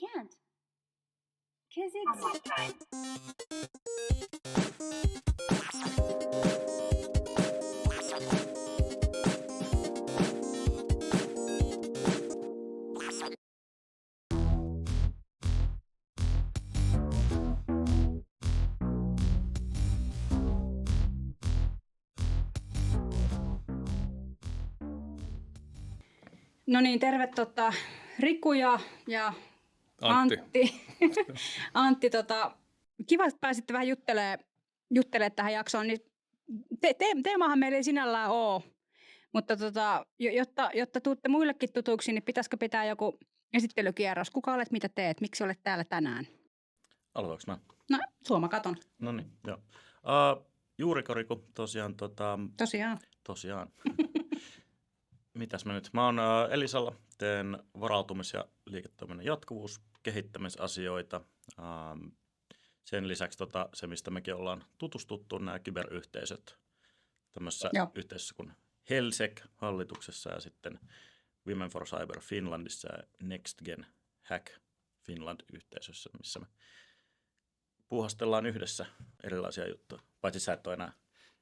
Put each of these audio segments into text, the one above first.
can't. Because it's... No niin, terve Riku ja Antti. Antti, kiva, että pääsitte vähän juttelemaan tähän jaksoon. Niin teemahan meillä ei sinällään ole, mutta jotta tuutte muillekin tutuiksi, niin pitäisikö pitää joku esittelykierros? Kuka olet, mitä teet, miksi olet täällä tänään? Aloitaks mä? No, Suoma katon. No niin, joo. Juuriko Riku, tosiaan. Tosiaan. Mitäs mä nyt? Mä oon Elisalla, teen varautumis- ja liiketoiminnan jatkuvuuskehittämisasioita. Sen lisäksi se, mistä mekin ollaan tutustuttu, nämä kyberyhteisöt tämmöisessä yhteisössä kuin Helsec hallituksessa ja sitten Women for Cyber Finlandissa ja Next Gen Hack Finland yhteisössä, missä me puuhastellaan yhdessä erilaisia juttuja. Paitsi sä et ole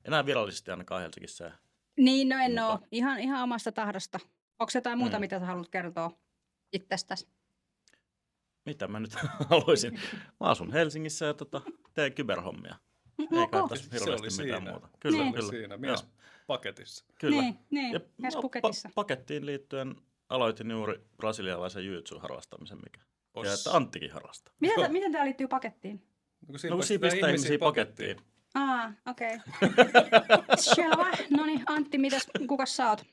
enää virallisesti ainakaan Helsingissä. Niin, no en ole. Ihan omasta tahdosta. Onko jotain muuta, mitä sä haluat kertoa itsestäsi? Mitä mä nyt haluaisin? Mä asun Helsingissä ja teen kyberhommia. Eikä tässä hirveästi mitään muuta. Kyllä, niin. Siinä. Mies paketissa. Kyllä. Niin. Ja mies paketissa. Pakettiin liittyen aloitin juuri brasilialaisen jiu-jitsun harrastamisen, mikä. Ja että Anttikin harrastaa. Miten tämä liittyy pakettiin? No kun siinä pistää ihmisiä pakettiin. Okei. Selvä. No niin, Antti, kukas sä oot?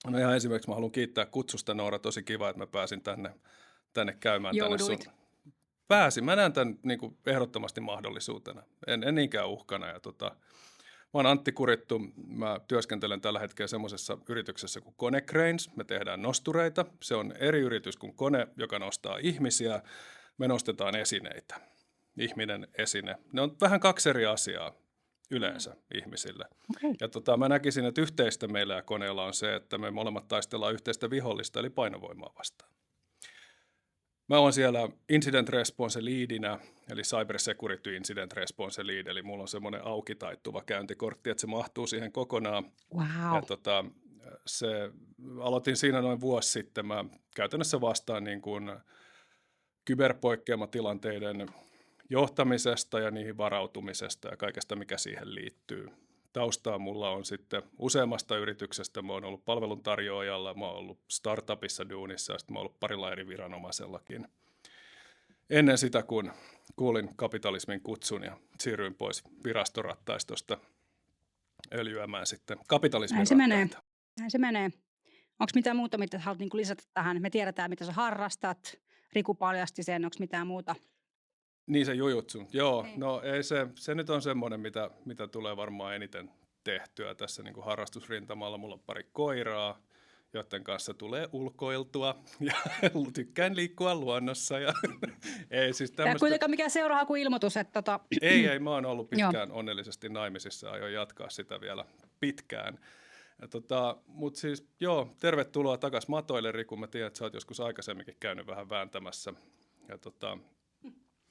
No ihan esimerkiksi mä haluan kiittää kutsusta, Noora. Tosi kiva, että mä pääsin tänne käymään. Jouduit. Pääsin. Mä näen tämän niin kuin ehdottomasti mahdollisuutena. En niinkään uhkana. Ja mä oon Antti Kurittu. Mä työskentelen tällä hetkellä semmoisessa yrityksessä kuin Kone Cranes. Me tehdään nostureita. Se on eri yritys kuin Kone, joka nostaa ihmisiä. Me nostetaan esineitä. Ihminen, esine. Ne on vähän kaksi eri asiaa yleensä ihmisille. Okay. Ja mä näkisin, että yhteistä meillä ja Koneella on se, että me molemmat taistellaan yhteistä vihollista, eli painovoimaa vastaan. Mä oon siellä Incident Response Leadinä, eli Cyber Security Incident Response Lead, eli mulla on semmoinen auki taittuva käyntikortti, että se mahtuu siihen kokonaan. Wow. Ja aloitin siinä noin vuosi sitten. Mä käytännössä vastaan niin kuin kyberpoikkeamatilanteiden johtamisesta ja niihin varautumisesta ja kaikesta, mikä siihen liittyy. Taustaa mulla on sitten useammasta yrityksestä. Mä oon ollut palveluntarjoajalla, mä oon ollut startupissa duunissa ja sitten mä oon ollut parilla eri viranomaisellakin. Ennen sitä, kun kuulin kapitalismin kutsun ja siirryin pois virastorattaistosta öljyämään sitten kapitalismin rattaita. Näin se menee. Onko mitään muuta, mitä haluat lisätä tähän? Me tiedetään, mitä sä harrastat. Riku paljasti sen. Onko mitään muuta? Niin se jujutsu. Joo, niin. No ei se nyt on semmoinen, mitä tulee varmaan eniten tehtyä tässä niin kuin harrastusrintamalla. Mulla on pari koiraa, joiden kanssa tulee ulkoiltua ja tykkään liikkua luonnossa. Ja ei siis tämmöistä... Tämä kuitenkaan mikään seurahakuilmoitus, että Ei, mä oon ollut pitkään onnellisesti naimisissa ja aion jatkaa sitä vielä pitkään. Mutta siis joo, tervetuloa takaisin matoille, Riku. Mä tiedän, että sä oot joskus aikaisemminkin käynyt vähän vääntämässä. Ja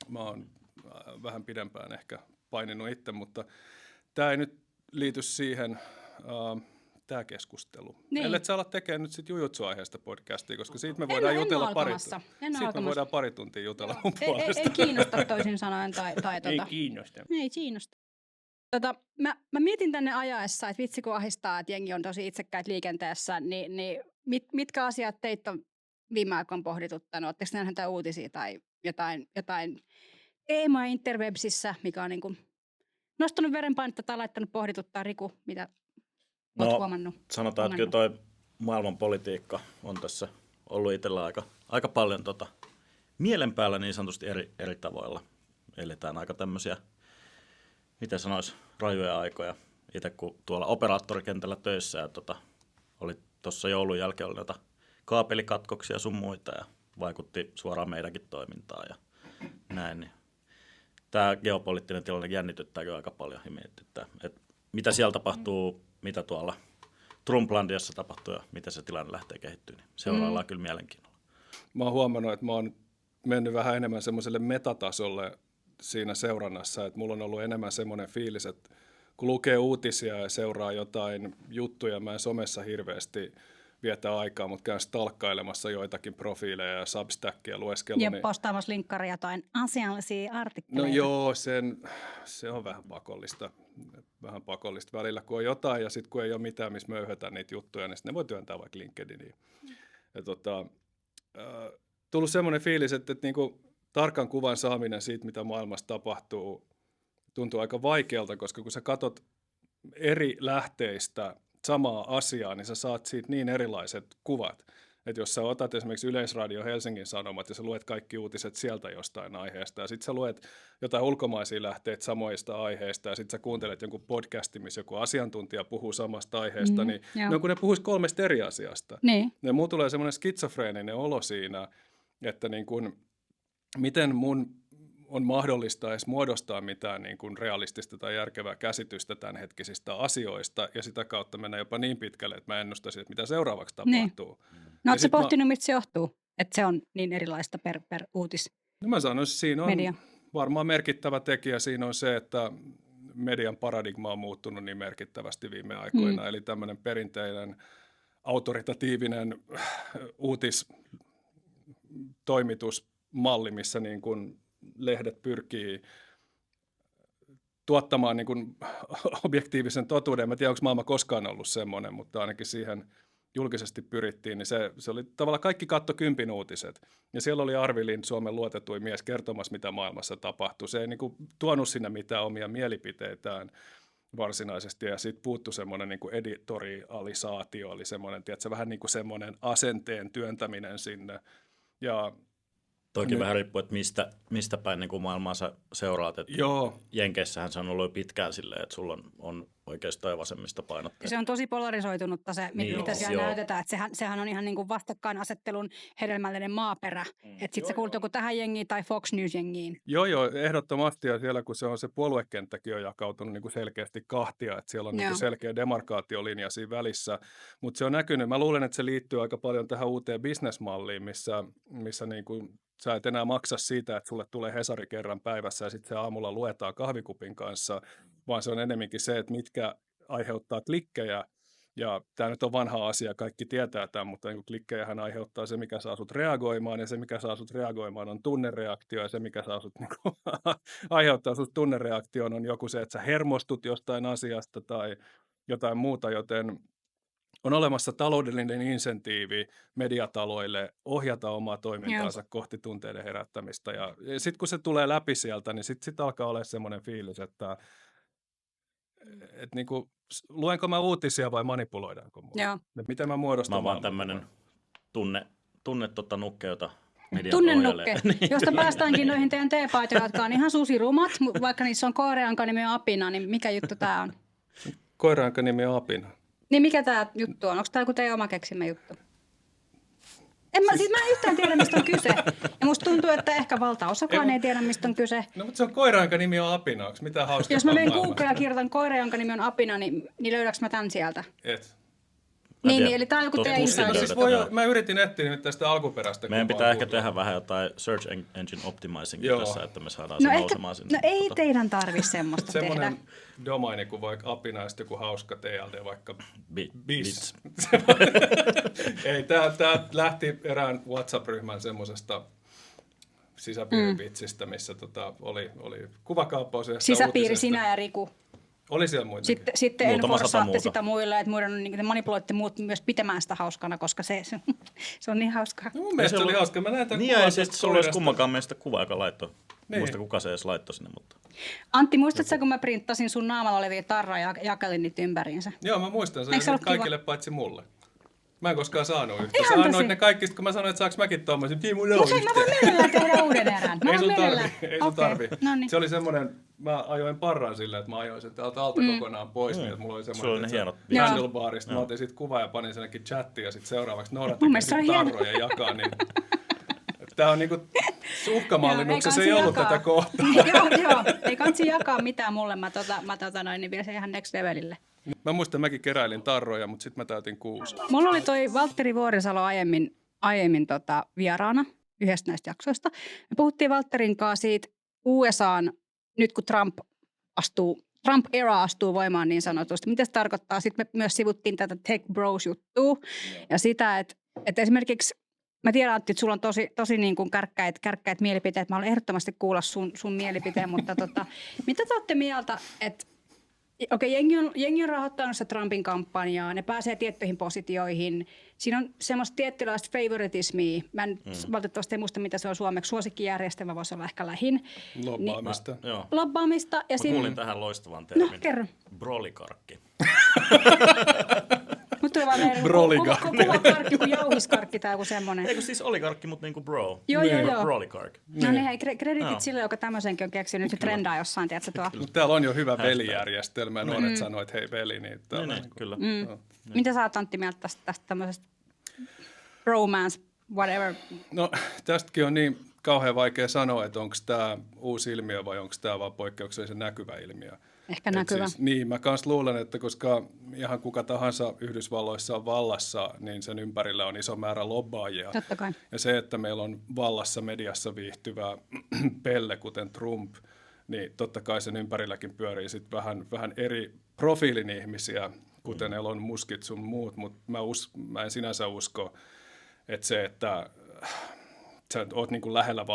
mä oon vähän pidempään ehkä paininut itse, mutta tämä ei nyt liity siihen, tämä keskustelu. Niin. Ellet sä ala tekemään nyt sitten jujutsu-aiheesta podcastia, koska siitä me voidaan jutella pari tuntia jutella mun puolesta. Ei kiinnosta toisin sanoen. Ei kiinnosta. Ei kiinnosta. Mä mietin tänne ajaessa, että vitsi kun ahistaa, että jengi on tosi itsekkäitä liikenteessä, niin mitkä asiat teitä on viime aikoina pohdituttanut? Oletteko nähneet jotain uutisia tai jotain teemaa interwebsissä, mikä on niin kuin nostanut verenpainetta tai laittanut pohdituttaa? Riku, mitä olet huomannut? Sanotaan, että kyllä toi maailmanpolitiikka on tässä ollut itsellä aika paljon mielen päällä niin sanotusti eri tavoilla. Eletään aika tämmöisiä, miten sanoisi, rajoja aikoja. Itse kun tuolla operaattorikentällä töissä ja oli tuossa joulun jälkeen oli noita kaapelikatkoksia sun muita ja vaikutti suoraan meidänkin toimintaan ja näin. Niin tämä geopoliittinen tilanne jännityttää kyllä aika paljon ja mietityttää, että mitä siellä tapahtuu, mitä tuolla Trumplandiassa tapahtuu ja miten se tilanne lähtee kehittymään. Niin seuraillaan kyllä mielenkiinnolla. Mä oon huomannut, että mä oon mennyt vähän enemmän semmoiselle metatasolle siinä seurannassa, että mulla on ollut enemmän semmoinen fiilis, että kun lukee uutisia ja seuraa jotain juttuja, mä en somessa hirveästi vietä aikaa, mutta käyn stalkkailemassa joitakin profiileja ja Substackia lueskellut. Ja postaamassa linkkaria jotain asiallisia artikkeleita. No joo, se on vähän pakollista. Välillä, kun on jotain ja sitten kun ei ole mitään, missä möyhätään niitä juttuja, niin ne voi työntää vaikka LinkedIniin. Ja tullut semmoinen fiilis, että niinku tarkan kuvan saaminen siitä, mitä maailmassa tapahtuu, tuntuu aika vaikealta, koska kun sä katot eri lähteistä samaa asiaa, niin sä saat siitä niin erilaiset kuvat. Että jos sä otat esimerkiksi Yleisradio Helsingin Sanomat ja sä luet kaikki uutiset sieltä jostain aiheesta ja sitten sä luet jotain ulkomaisia lähteitä samoista aiheista ja sitten sä kuuntelet jonkun podcastin, missä joku asiantuntija puhuu samasta aiheesta, niin ne on kun ne puhuisi 3 eri asiasta. Niin. Ja mulla tulee semmoinen skitsofreeninen olo siinä, että niin kun, miten mun on mahdollista edes muodostaa mitään niin kuin realistista tai järkevää käsitystä tämänhetkisistä asioista ja sitä kautta mennä jopa niin pitkälle, että mä ennustaisin, että mitä seuraavaksi tapahtuu. Niin. No ootko pohtinut, mistä se johtuu, että se on niin erilaista per uutis? No mä sanoisin, siinä on media. Varmaan merkittävä tekijä siinä on se, että median paradigma on muuttunut niin merkittävästi viime aikoina, eli tämmöinen perinteinen autoritatiivinen uutistoimitusmalli, missä niin kuin lehdet pyrkii tuottamaan niin kuin objektiivisen totuuden. Mä tiedän, onko maailma koskaan ollut semmoinen, mutta ainakin siihen julkisesti pyrittiin. Niin se oli tavallaan kaikki katto 10 uutiset. Ja siellä oli Arvi Lind, Suomen luotetuin mies, kertomassa, mitä maailmassa tapahtui. Se ei niin kuin tuonut sinne mitään omia mielipiteitään varsinaisesti. Ja sitten puuttui semmoinen niin kuin editorialisaatio, oli semmoinen, tiedätkö, vähän niin kuin semmoinen asenteen työntäminen sinne. Ja toki vähän riippuu, että mistä päin niin kuin maailmaa sä seuraat. Joo. Jenkeissähän se on ollut jo pitkään silleen, että sulla on oikeastaan ja vasemmista painotteita. Se on tosi polarisoitunutta se, mitä siellä näytetään. Että sehän on ihan niin kuin vastakkainasettelun hedelmällinen maaperä. Että sitten se kuuluu joko tähän jengiin tai Fox News-jengiin. Joo, ehdottomasti. Ja siellä kun se on se puoluekenttäkin on jakautunut niin kuin selkeästi kahtia, että siellä on niin kuin selkeä demarkaatiolinja siinä välissä. Mutta se on näkynyt. Mä luulen, että se liittyy aika paljon tähän uuteen bisnesmalliin, missä niin kuin sä et enää maksa siitä, että sulle tulee Hesari kerran päivässä ja sitten se aamulla luetaan kahvikupin kanssa, vaan se on enemmänkin se, että mitkä aiheuttaa klikkejä. Ja tämä nyt on vanha asia, kaikki tietää tämän, mutta niin klikkejähän aiheuttaa se, mikä saa sut reagoimaan, ja se, mikä saa sut reagoimaan, on tunnereaktio, ja se, mikä saa sut niin kuin, aiheuttaa sut tunnereaktioon, on joku se, että sä hermostut jostain asiasta tai jotain muuta, joten on olemassa taloudellinen insentiivi mediataloille ohjata omaa toimintaansa kohti tunteiden herättämistä. Ja sitten kun se tulee läpi sieltä, niin sitten alkaa olla semmoinen fiilis, että niin kuin, luenko mä uutisia vai manipuloidaanko mua? Joo. Miten mä muodostan? Mä oon vaan tämmöinen tunne nukke, jota media Tunnenukke, josta päästäänkin noihin teidän teepaitoja, jotka on ihan susirumat, vaikka niissä on koira, jonka nimi on Apina, niin mikä juttu tää on? Koira, jonka nimi on Apina. Niin mikä tämä juttu on? Onko tämä joku teidän oma keksimä juttu? Mä en yhtään tiedä, mistä on kyse. Ja musta tuntuu, että ehkä valtaosakaan ei tiedä, mistä on kyse. No, mutta se on koira, jonka nimi on Apina. Onko mitään hauskaa? Jos mä menen Google ja kirjoitan koira, jonka nimi on Apina, niin löydäks mä tän sieltä? Et. Niin, eli tää on joku teidän insight. Mä yritin etsiä nimittäin sitä alkuperäistä. Meidän pitää ehkä tehdä vähän jotain search engine optimizing tässä, että me saadaan se nousemaan sinne. No ei teidän tarvitse semmoista tehdä. Semmoinen domaini kuin vaikka Apina ja sitten joku hauska TLD, vaikka bis. Ei, tää lähti erään WhatsApp-ryhmän semmoisesta sisäpiirivitsistä, missä oli kuvakaappaus. Sisäpiiri sinä ja Riku. Oli siellä muitakin. Sitten enforssaatte sitä muille, että muiden niin manipuloitte muut myös pitämään sitä hauskana, koska se on niin hauskaa. No, mun mielestä se oli hauska. Mä näen tämän niin ja sitten sulla olisi kummankaan meistä kuva, joka laittoi. Niin. Muista kuka se edes laittoi sinne, mutta... Antti, muistatko kun mä printtasin sun naamalla olevia tarroja ja jakelin niitä ympäriinsä? Joo, mä muistan. Se oli kaikille paitsi mulle. Mä en koskaan saanut yhtä. Sä annoit ne kaikki, kun mä sanoin, että saaks mäkin tommoisen. Okei, mä voin mielellään tehdä uuden erän. Ei sun tarvi. Noniin. Se oli semmoinen, mä ajoin parran silleen, että mä ajoin sen täältä alta kokonaan pois. Niin, että mulla oli semmoinen handlebarista. Mä otin siitä kuva ja panin senkin chattiin ja sitten seuraavaksi Noora tekee tarroja ja jakaa. Niin, tää on niinku uhkamallinnuksessa ei ollut tätä kohtaa. Joo, ei kansi jakaa mitään mulle. Mä niin vielä se ihan next levelille. Mä muistan, mäkin keräilin tarroja, mutta sitten mä täytin 6. Mulla oli toi Valtteri Vuorisalo aiemmin vieraana yhdessä näistä jaksoista. Me puhuttiin Valtterin kanssa siitä USA:n, nyt kun Trump-era astuu voimaan niin sanotusti. Mitä se tarkoittaa? Sitten me myös sivuttiin tätä tech bros-juttua ja sitä, että esimerkiksi mä tiedän, Antti, että sulla on tosi niin kuin kärkkäät mielipiteet. Mä haluan ehdottomasti kuulla sun mielipiteen, mutta mitä te olette mieltä, että jengi on rahoittanut sitä Trumpin kampanjaa, ne pääsee tiettyihin positioihin. Siinä on semmoista tiettylaista favoritismia. Mä en valitettavasti muista, mitä se on suomeksi. Suosikkijärjestelmä voisi olla ehkä lähin. Lobbaamista. Lobbaamista. Ja kuulin tähän loistavan termin. No, kerro. Brolikarkki. Mutta tulee vaan kova karkki kuin jauhiskarkki tai joku semmoinen. Eikö siis oligarkki, mutta niinku bro. Joo. Brolikarkki. No niin, hei, kreditit sille, joka tämmöisenkin on keksinyt. Nyt se trendaa jossain, tiedätkö tuo. Mutta täällä on jo hyvä velijärjestelmä. Nuoret sanoo, että hei veli. Niin kyllä. Mitä sä oot, Antti, mieltä tästä tämmöisestä bromance, whatever? No tästäkin on niin kauhean vaikea sanoa, että onko tämä uusi ilmiö vai onko tämä vaan poikkeuksellisen näkyvä ilmiö. Ehkä näkyvä. Siis, niin, mä kans luulen, että koska ihan kuka tahansa Yhdysvalloissa on vallassa, niin sen ympärillä on iso määrä lobbaajia. Totta kai. Ja se, että meillä on vallassa mediassa viihtyvä pelle, kuten Trump, niin totta kai sen ympärilläkin pyörii sit vähän eri profiilin ihmisiä, kuten Elon Muskit sun muut, mutta mä en sinänsä usko, että se, että sä oot niin kuin lähellä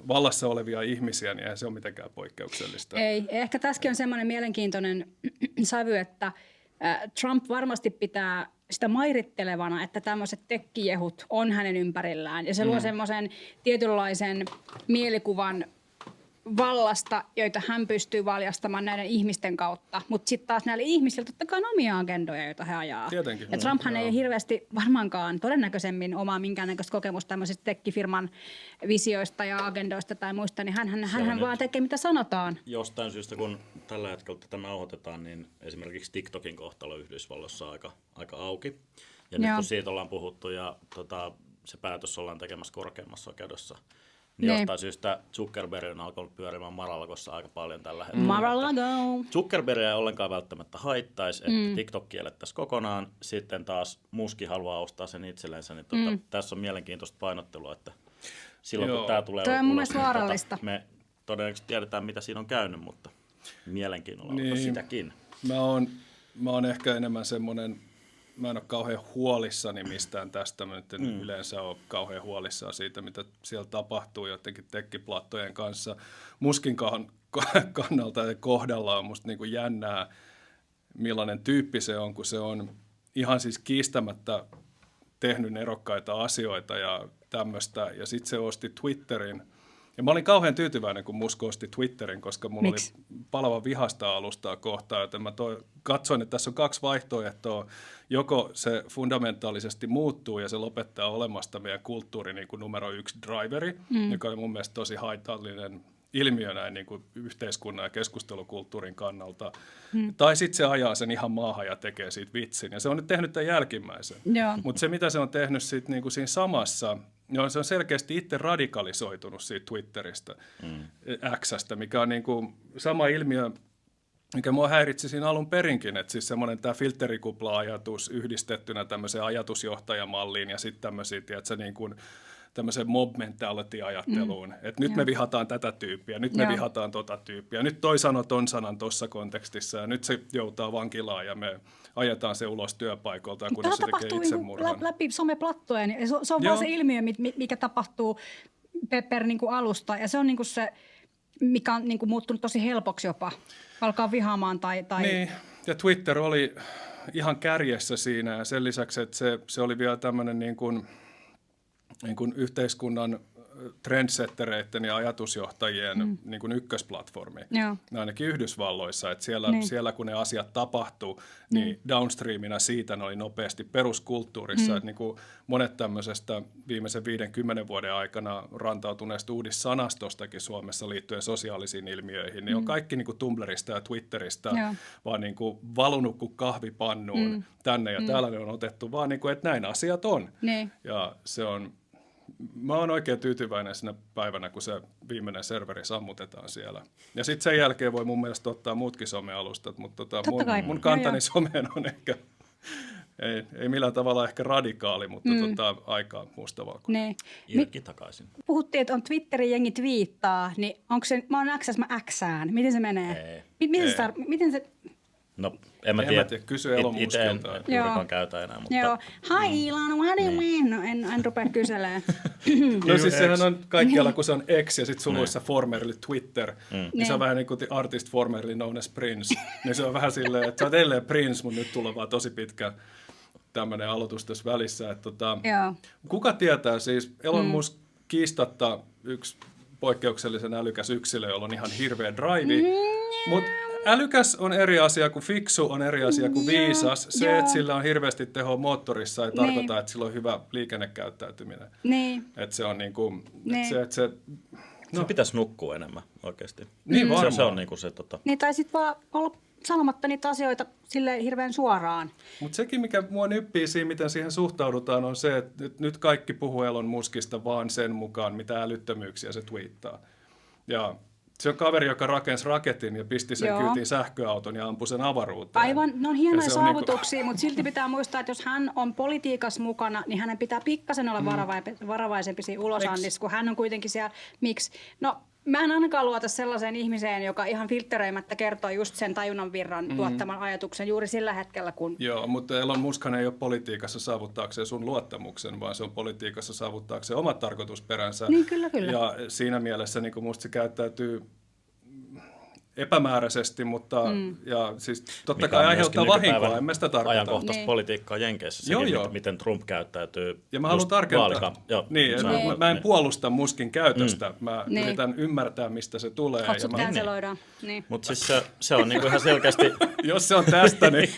vallassa olevia ihmisiä, niin eihän se ole mitenkään poikkeuksellista. Ei. Ehkä tässäkin on semmoinen mielenkiintoinen sävy, että Trump varmasti pitää sitä mairittelevana, että tämmöiset tekkijehut on hänen ympärillään. Ja se luo semmoisen tietynlaisen mielikuvan vallasta, joita hän pystyy valjastamaan näiden ihmisten kautta. Mutta sitten taas näillä ihmisillä totta kai on omia agendoja, joita he ajaa. Tietenkin. Ja Trumphan ei hirveästi varmaankaan todennäköisemmin omaa minkäännäköistä kokemusta tämmöisistä tekkifirman visioista ja agendoista tai muista, niin hän vaan tekee mitä sanotaan. Jostain syystä, kun tällä hetkellä tätä nauhoitetaan, niin esimerkiksi TikTokin kohtalo Yhdysvalloissa on aika auki. Ja nyt kun siitä ollaan puhuttu ja se päätös ollaan tekemässä korkeammassa oikeudessa, niin jostain syystä Zuckerberg on alkanut pyörimään Mar-a-Lagossa aika paljon tällä hetkellä. Mar-a-Lago. Zuckerberg ei ollenkaan välttämättä haittaisi, että TikTok kiellettäisiin kokonaan. Sitten taas Muski haluaa ostaa sen itsellensä. Niin tässä on mielenkiintoista painottelua, että silloin kun tämä tulee ulos, mun mielestä vaarallista. Me todennäköisesti tiedetään, mitä siinä on käynyt, mutta mielenkiinnolla on sitäkin. Mä oon ehkä enemmän semmoinen, mä en ole kauhean huolissani mistään tästä, mä nyt en yleensä ole kauhean huolissaan siitä, mitä siellä tapahtuu jotenkin tekkiplattojen kanssa. Muskin kannalta ja kohdalla on musta niin kuin jännää, millainen tyyppi se on, kun se on ihan siis kiistämättä tehnyt erokkaita asioita ja tämmöistä, ja sitten se osti Twitterin. Ja mä olin kauhean tyytyväinen, kun Musk osti Twitterin, koska mulla oli palava vihasta alustaa kohtaan, joten mä katsoin, että tässä on kaksi vaihtoehtoa. Joko se fundamentaalisesti muuttuu ja se lopettaa olemasta meidän kulttuuri niin kuin numero 1 driveri, joka oli mun mielestä tosi haitallinen ilmiö näin niin kuin yhteiskunnan ja keskustelukulttuurin kannalta. Tai sitten se ajaa sen ihan maahan ja tekee siitä vitsin. Ja se on nyt tehnyt tämän jälkimmäisen. Mutta se, mitä se on tehnyt sit niin kuin siinä samassa, no, se on selkeästi itse radikalisoitunut siitä Twitteristä, X:stä, mikä on niin kuin sama ilmiö, mikä mua häiritsi siinä alun perinkin, että siis semmoinen tämä filterikupla-ajatus yhdistettynä tämmöiseen ajatusjohtajamalliin ja sitten tämmöisiä, tiedätkö, niin kuin tämmöiseen mob mentality-ajatteluun, että nyt me vihataan tätä tyyppiä, nyt me vihataan tota tyyppiä, nyt toi sanoo ton sanan tuossa kontekstissa ja nyt se joutaa vankilaan ja me ajetaan se ulos työpaikolta, kunnes se tekee itsemurhan. Läpi someplattojen. Se on vaan se ilmiö, mikä tapahtuu per niin kuin alusta ja se on niin kuin se, mikä on niin kuin muuttunut tosi helpoksi jopa, alkaa vihaamaan tai... Niin, ja Twitter oli ihan kärjessä siinä ja sen lisäksi, että se oli vielä tämmöinen niin kuin yhteiskunnan trendsettereiden ja ajatusjohtajien niin kuin ykkösplatformi, ainakin Yhdysvalloissa, että siellä kun ne asiat tapahtuu, niin downstreamina siitä ne oli nopeasti peruskulttuurissa, että niin kuin monet tämmöisestä viimeisen 50 vuoden aikana rantautuneesta uudissanastostakin Suomessa liittyen sosiaalisiin ilmiöihin, niin on kaikki niin kuin Tumblrista ja Twitteristä vaan niin kuin valunut kuin kahvipannuun tänne ja täällä ne on otettu vaan niin kuin, että näin asiat on. Ja se on... Mä oon oikein tyytyväinen sinä päivänä, kun se viimeinen serveri sammutetaan siellä. Ja sitten sen jälkeen voi mun mielestä ottaa muutkin somealustat, mutta mun kantani someen on ei millään tavalla ehkä radikaali, mutta aika mustavalkoinen. Niin. Irki takaisin. Puhuttiin, että on Twitterin jengi twiittaa, niin onko se, mä oon X:ssä, mä Xään. Miten se menee? Miten se... No, en mä tiedä. Kysy Elon Itse en Muskilta. juurikaan käytä enää, mutta... Joo. Hi Elon, what do you mean? No, en rupea kyselemään. No siis sehän on kaikkialla, kun se on X ja sitten suluissa formerly Twitter, niin se on vähän niin kuin the artist formerly known as Prince. Niin se on vähän silleen, että sä oot edelleen Prince, mutta nyt tulee vaan tosi pitkä tämmöinen aloitus tässä välissä. Että kuka tietää, siis Elon Musk kiistatta yksi poikkeuksellisen älykäs yksilö, jolla on ihan hirveä drive, mutta älykäs on eri asia kuin fiksu, on eri asia kuin viisas. Se, että sillä on hirveästi tehoa moottorissa, ei tarkoita, että sillä on hyvä liikennekäyttäytyminen. Niin. Että se on niinku, se pitäisi nukkua enemmän oikeasti. Niin varmaan. Se on niinku se Niin, tai sitten vaan olla sanomatta niitä asioita silleen hirveän suoraan. Mutta sekin, mikä mua nyppii siinä, miten siihen suhtaudutaan, on se, että nyt kaikki puhuu Elon Muskista vaan sen mukaan, mitä älyttömyyksiä se twiittaa. Ja se on kaveri, joka rakensi raketin ja pisti sen kyytiin sähköauton ja ampui sen avaruuteen. Aivan, ne on hienoja saavutuksia, mutta silti pitää muistaa, että jos hän on politiikassa mukana, niin hänen pitää pikkasen olla varovaisempi siinä ulosannissa, kun hän on kuitenkin siellä. Miksi? No, mä en ainakaan luota sellaiseen ihmiseen, joka ihan filtteröimättä kertoo just sen tajunnan virran tuottaman ajatuksen juuri sillä hetkellä, kun... Joo, mutta Elon Muskhan ei ole politiikassa saavuttaakseen sun luottamuksen, vaan se on politiikassa saavuttaakseen omat tarkoitusperänsä. Niin, kyllä. Ja siinä mielessä niin kuin musta se käyttäytyy epämääräisesti, mutta ja siis totta kai aiheuttaa vahinkoa, en mä sitä tarkoita. Ajankohtaista politiikkaa Jenkeissä, sekin, miten Trump käyttäytyy. Ja mä haluan tarkentaa, mä en puolusta Muskin käytöstä, mä yritän ymmärtää, mistä se tulee. Katsot canceloidaan. Mutta siis se on niinku ihan selkeästi... Jos se on tästä, niin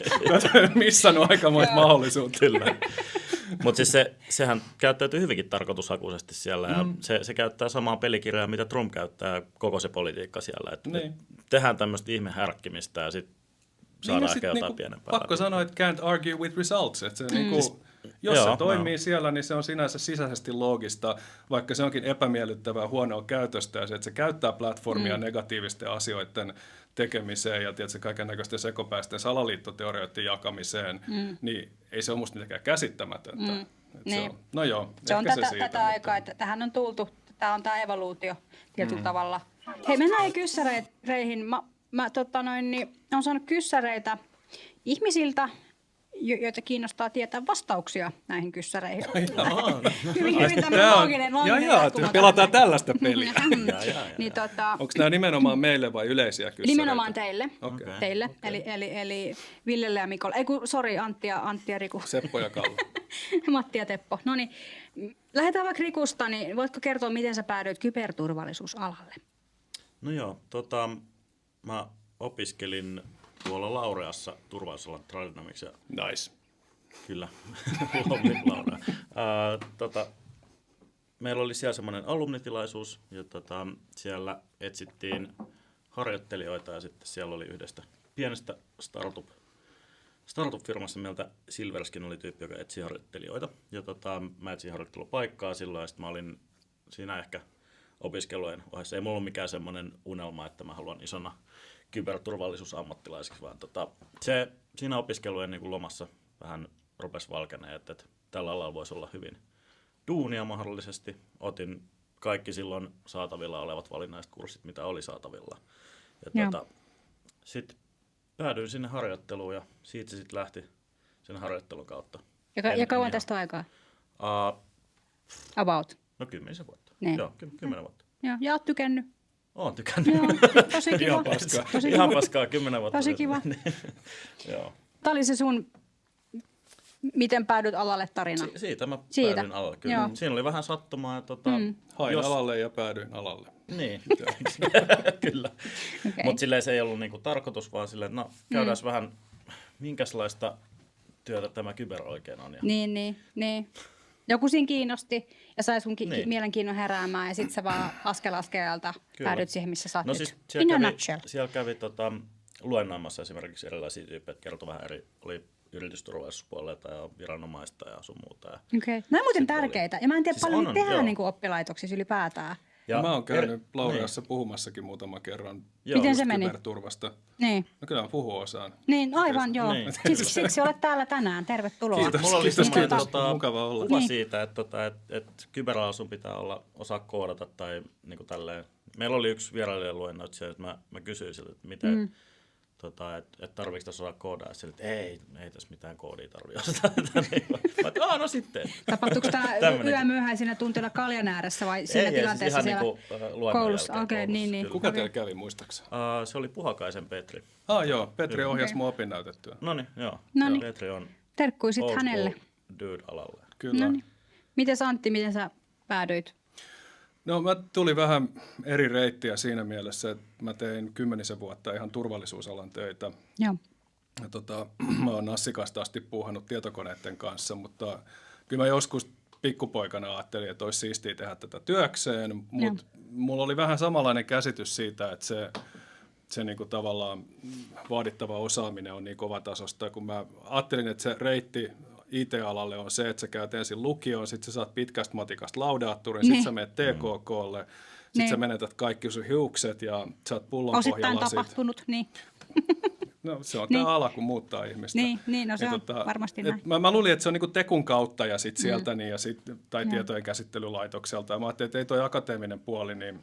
missannut aikamoista mahdollisuutta. Kyllä. Mutta siis sehän käyttäytyy hyvinkin tarkoitushakuisesti siellä ja se käyttää samaa pelikirjaa, mitä Trump käyttää koko se politiikka siellä. Että tehdään tämmöistä ihmehärkkimistä ja sitten saadaan ehkä jotain niinku pienempää. Pakko sanoa, että can't argue with results. Että se jos se toimii siellä, niin se on sinänsä sisäisesti loogista, vaikka se onkin epämiellyttävää huonoa käytöstä ja se, että se käyttää platformia negatiivisten asioiden tekemiseen ja tietysti kaiken näköisten sekopäisten salaliittoteorioiden jakamiseen, niin ei se ole musta mitenkään käsittämätöntä. Niin. No joo, se on tätä aikaa, että tähän on tultu, tämä on tämä evoluutio tietyllä tavalla. Hei, mennään kyssäreihin. Mä olen saanut kyssäreitä ihmisiltä, joita kiinnostaa tietää vastauksia näihin kyssäreihin. Hyvin tämmöinen looginen jatkumo. Pelataan tällaista peliä. Niin, onko nämä nimenomaan meille vai yleisiä kyssäreitä? Nimenomaan teille. Teille. Eli Villelle ja Mikolle. Antti ja Riku. Seppo ja Kalle. Matti ja Teppo. No niin, lähdetään vaikka Rikusta, niin voitko kertoa, miten sä päädyit kyberturvallisuusalalle? No joo, mä opiskelin tuolla Laureassa turvallisuusalan Tradynamicsia. Nice. Kyllä, Laurea. Meillä oli siellä semmoinen alumnitilaisuus ja siellä etsittiin harjoittelijoita ja sitten siellä oli yhdestä pienestä startup-firmassa meiltä Silverskin oli tyyppi, joka etsi harjoittelijoita. Ja mä etsin harjoittelupaikkaa silloin ja sitten mä olin siinä ehkä opiskelujen vaiheessa. Ei mulla ollut mikään semmoinen unelma, että mä haluan isona kyberturvallisuusammattilaiseksi, vaan siinä opiskelujen niin kuin lomassa vähän rupesi valkeneen, että tällä alalla voisi olla hyvin duunia mahdollisesti. Otin kaikki silloin saatavilla olevat valinnaiset kurssit, mitä oli saatavilla. Ja sitten päädyin sinne harjoitteluun ja siitä se sitten lähti sen harjoittelun kautta. Ja kauan tästä aikaa? About? No 10 vuotta. Niin. Joo, 10 vuotta. Joo, ja oot tykännyt? Oon tykännyt. Joo, tosi kiva. Ihan paskaa. Ihan paskaa, 10 vuotta. Tosi kiva. Joo. Tämä oli se sun, miten päädyt alalle tarina? Siitä mä päädyin alalle, kyllä. Joo. Siinä oli vähän sattumaa. Hain alalle ja päädyin alalle. Niin, kyllä. Okay. Mutta silleen se ei ollut niinku tarkoitus, vaan silleen, että käydään vähän, minkälaista työtä tämä kyber oikein on. Ja... Niin. Joku siinä kiinnosti ja sai sun mielenkiinnon heräämään ja sitten sä vaan askel askeleelta päädyt siihen, missä sä oot nyt. Siis siellä kävi luennoimassa esimerkiksi erilaisia tyyppejä, että kertoi vähän oli yritysturvallisuuspuolelta ja viranomaista ja sun muuta. Okei. Nämä on muuten tärkeitä ja mä en tiedä paljon niitä tehdään niin oppilaitoksissa ylipäätään. Ja mä oon käynyt Lauriassa puhumassakin muutaman kerran. Miten se meni? Kyberturvasta. Niin. No kyllä mä puhun osaan. Niin, aivan joo. Niin. Siksi olet täällä tänään. Tervetuloa. Kiitos. Mulla oli semmoinen mukava olla. kuva siitä, että kyberalalla sun pitää osaa koodata tai niin kuin tälleen. Meillä oli yksi vierailijaluennoitsija, että mä kysyin siltä, että miten, että tarviiko tässä osaa koodaa. Sille, että ei tässä mitään koodia tarvitse osata. Mä no sitten. Tapahtuuko tämä yömyöhäisinä tunteilla kaljan ääressä vai siinä tilanteessa ihan siellä niin koulussa? Okei, niin. Kuka teillä kävi, muistaakseni? Se oli Puhakaisen Petri. Joo, Petri ohjasi mua opinnäytettyä. Noniin, joo. Noniin. Petri on terkkuisit hänelle. Dude-alalle. Kyllä. Mites Antti, miten sä päädyit? No mä tulin vähän eri reittiä siinä mielessä, että mä tein 10 vuotta ihan turvallisuusalan töitä. Joo. Ja mä oon Nassikasta asti puuhannut tietokoneiden kanssa, mutta kyllä mä joskus pikkupoikana ajattelin, että olisi siistiä tehdä tätä työkseen, mutta mulla oli vähän samanlainen käsitys siitä, että se niinku tavallaan vaadittava osaaminen on niin kovatasosta, kun mä ajattelin, että se reitti IT-alalle on se, että sä käyt ensin lukioon, sitten sä saat pitkästä matikasta laudaattorin, sitten sä menet TKK:lle, sitten sä menetät kaikki sun hiukset ja sä oot pullonpohjalasit. Osittain tapahtunut, niin. No se on tämä ala, kun muuttaa ihmistä. Niin no se on varmasti näin. Mä luulin, että se on niinku tekun kautta ja sitten sieltä tai tietojen käsittelylaitokselta. Ja mä ajattelin, että ei toi akateeminen puoli niin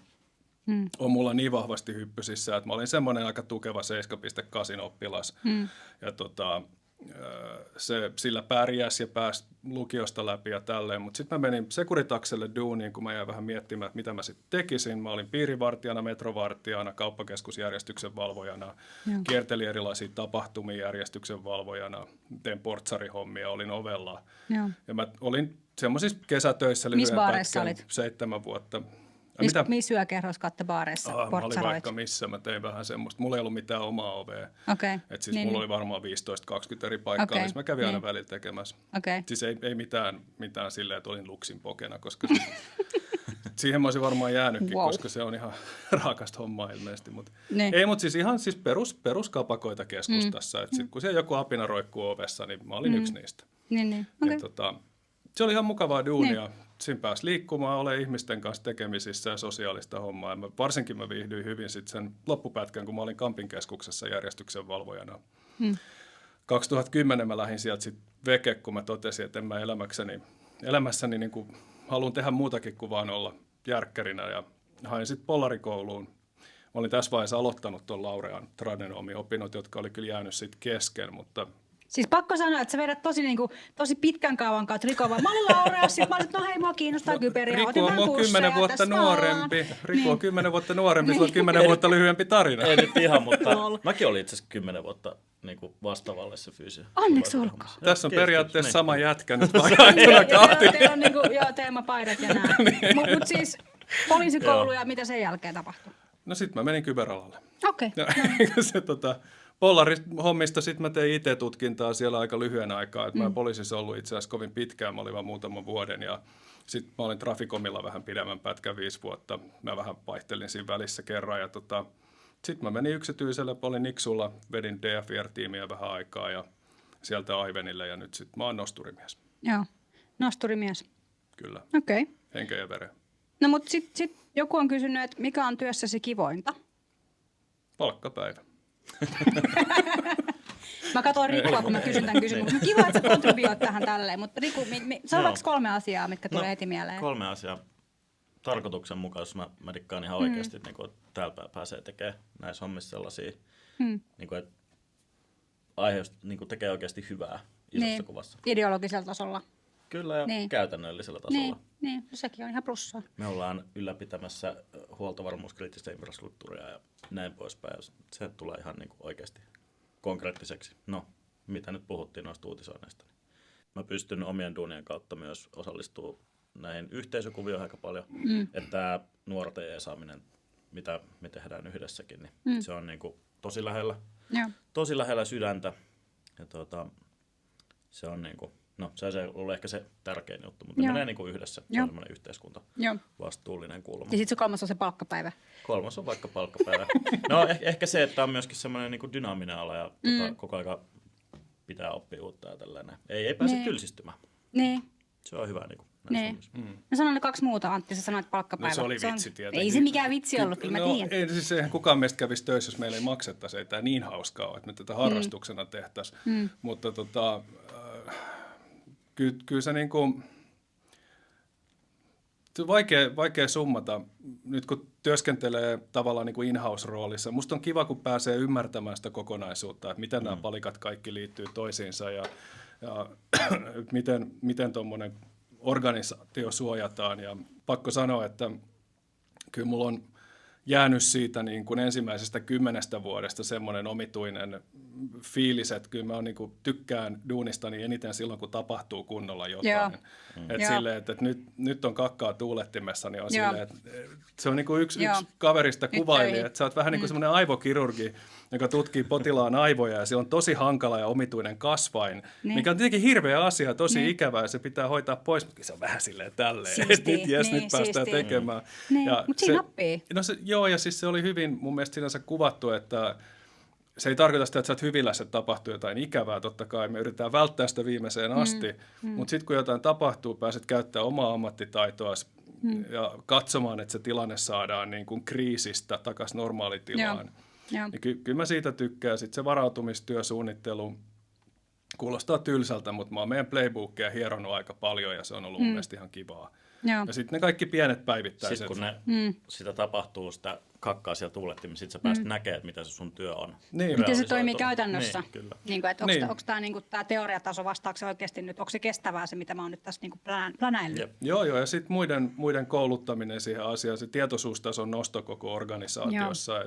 on mulla niin vahvasti hyppysissä, että mä olin semmoinen aika tukeva 7.8 oppilas. Ja sillä pärjäsi ja pääsi lukiosta läpi ja tälleen. Mutta sitten mä menin Securitakselle duuniin, kun mä jäin vähän miettimään, että mitä mä sitten tekisin. Mä olin piirivartijana, metrovartijana, kauppakeskusjärjestyksen valvojana, kiertelin erilaisia tapahtumia järjestyksen valvojana, tein portsarihommia, olin ovella. Joo. Ja mä olin semmoisissa kesätöissä lyhyen pätkän 7 vuotta. Missä yökerros katte baareissa Mä olin vaikka missä, mä tein vähän semmoista. Mulla ei ollut mitään omaa ovea. Okay. Et siis mulla oli varmaan 15-20 eri paikkaa, missä mä kävin aina välillä tekemässä. Siis ei mitään silleen, että olin luksin pokena, koska siihen mä olisin varmaan jäänytkin, koska se on ihan raakasta hommaa ilmeisesti. Ei, mutta siis ihan siis peruskapakoita keskustassa. Et sit, kun siellä joku apina roikkuu ovessa, niin mä olin yksi niistä. Okay. Se oli ihan mukavaa duunia. Siinä pääsi liikkumaan, olen ihmisten kanssa tekemisissä ja sosiaalista hommaa. Varsinkin mä viihdyin hyvin sitten sen loppupätkän, kun mä olin Kampin keskuksessa järjestyksen valvojana. 2010 mä lähdin sieltä sitten veke, kun mä totesin, että en mä elämässäni niin kuin haluan tehdä muutakin kuin vaan olla järkkärinä. Ja hain sitten Pollarikouluun. Mä olin tässä vaiheessa aloittanut tuon Laurean tradenomi-opinnot, jotka oli kyllä jäänyt sitten kesken, mutta siis pakko sanoa, että sä vedät tosi pitkän kaavan kanssa Rikoa. Mä olin Laureassa, sit mä olin, että no hei, mua kiinnostaa kyberiä. Riku on mua 10 vuotta nuorempi. Riku on 10 vuotta nuorempi, sillä on 10 vuotta lyhyempi tarina. Ei nyt ihan, mutta mäkin olin itse asiassa 10 vuotta niin vastaavalle se fyysinen. Onneksi olkoon. Tässä on periaatteessa sama jätkä nyt vaihtuna kahti. Teillä on teemapaidat ja nää. Mutta siis poliisikoulu ja mitä sen jälkeen tapahtui? No sit mä menin kyberalalle. Okei. Pollarihommista sitten mä tein IT-tutkintaa siellä aika lyhyen aikaa. Mä en poliisissa ollut itse asiassa kovin pitkään, mä olin vaan muutaman vuoden ja sitten mä olin Traficomilla vähän pidemmän pätkän 5 vuotta. Mä vähän vaihtelin siinä välissä kerran ja sitten mä menin yksityiselle, olin Niksulla, vedin DFR-tiimiä vähän aikaa ja sieltä Aivenille ja nyt sitten mä oon nosturimies. Joo, nosturimies. Kyllä. Okei. Henkeä ja veren. No mutta sit joku on kysynyt, että mikä on työssäsi kivointa? Palkkapäivä. Mä katsoin Rikua, kun mä kysyn tämän kysymyksen. Kiva, että sä kontribioit tähän tälleen, mutta Riku, sano vaikka 3 asiaa, mitkä tulee heti mieleen. 3 asiaa. Tarkoituksenmukaisuus. Mä dikkaan ihan oikeasti, niin kuin, että täällä pääsee tekemään näissä hommissa sellaisia, niin kuin, että aihe niin kuin, tekee oikeasti hyvää isossa kuvassa. Ideologisella tasolla. Kyllä ja käytännöllisellä tasolla. Niin, sekin on ihan plussaa. Me ollaan ylläpitämässä huoltovarmuuskriittistä infrastruktuuria ja näin poispäin. Se tulee ihan niin kuin oikeasti konkreettiseksi. No, mitä nyt puhuttiin noista uutisoinneista. Mä pystyn omien duunien kautta myös osallistumaan näihin yhteisökuvioihin aika paljon. Että nuorten saaminen, mitä me tehdään yhdessäkin, niin se on niin kuin tosi lähellä sydäntä. Ja se on niin kuin, no se on ehkä se tärkein juttu, mutta menee niin kuin yhdessä. Se on semmoinen yhteiskunta vastuullinen kulma. Ja sitten se 3. on se palkkapäivä. 3. on vaikka palkkapäivä. No ehkä se, että on myöskin semmoinen niin kuin dynaaminen ala ja koko ajan pitää oppia uutta ja tällainen. Ei pääse tylsistymään. Niin. Se on hyvä niin kuin Niin. No sanoin ne 2 muuta, Antti, sä sanoit palkkapäivä. No se oli vitsi tietenkin. Ei se mikään vitsi ollut, kyllä mä tiedän. Ei siis eihän kukaan meistä kävisi töissä, jos meillä ei maksettaisi. Ei tämä niin hauskaa ole, että me tätä harrastuksena tehtäisiin. Mutta kyllä se niinku... Vaikea summata, nyt kun työskentelee tavallaan niin kuin in-house-roolissa. Musta on kiva, kun pääsee ymmärtämään sitä kokonaisuutta, että miten nämä palikat kaikki liittyy toisiinsa ja miten tuommoinen organisaatio suojataan. Ja pakko sanoa, että kyllä mulla on jäänyt siitä niin kuin ensimmäisestä 10 vuodesta semmoinen omituinen fiilis, että kyllä mä niin kuin tykkään duunistani eniten silloin, kun tapahtuu kunnolla jotain. Että silleen, että nyt on kakkaa tuulettimessa, niin on silleen, että se on niin kuin yksi kaverista kuvaili, että sä oot vähän niin kuin semmoinen aivokirurgi, joka tutkii potilaan aivoja ja sillä on tosi hankala ja omituinen kasvain, mikä on tietenkin hirveä asia, tosi ikävää ja se pitää hoitaa pois, mutta se on vähän silleen tälleen, että nyt päästään tekemään. Mutta siinä nappii. Joo, ja siis se oli hyvin mun mielestä sinänsä kuvattu, että se ei tarkoita sitä, että sä oot hyvillässä, että tapahtuu jotain ikävää, totta kai me yritetään välttää sitä viimeiseen asti, mutta sitten kun jotain tapahtuu, pääset käyttämään omaa ammattitaitoa ja katsomaan, että se tilanne saadaan niin kuin kriisistä takaisin normaalitilaan. Niin kyllä mä siitä tykkään. Sitten se varautumistyösuunnittelu kuulostaa tylsältä, mutta mä oon meidän playbookia hieronut aika paljon ja se on ollut mun mielestä ihan kivaa. Ja sitten ne kaikki pienet päivittäiset. Sitten kun sitä tapahtuu, sitä kakkaa siellä tuulettimessa, sitten sä pääset näkemään, että mitä se sun työ on. Miten se toimii käytännössä? Niin, onko tämä niinku, teoriataso vastaako oikeasti nyt, onko se kestävää se, mitä mä oon nyt tässä niinku plänäillyt? Joo, ja sitten muiden kouluttaminen siihen asiaan, se tietoisuustason nosto koko organisaatiossa.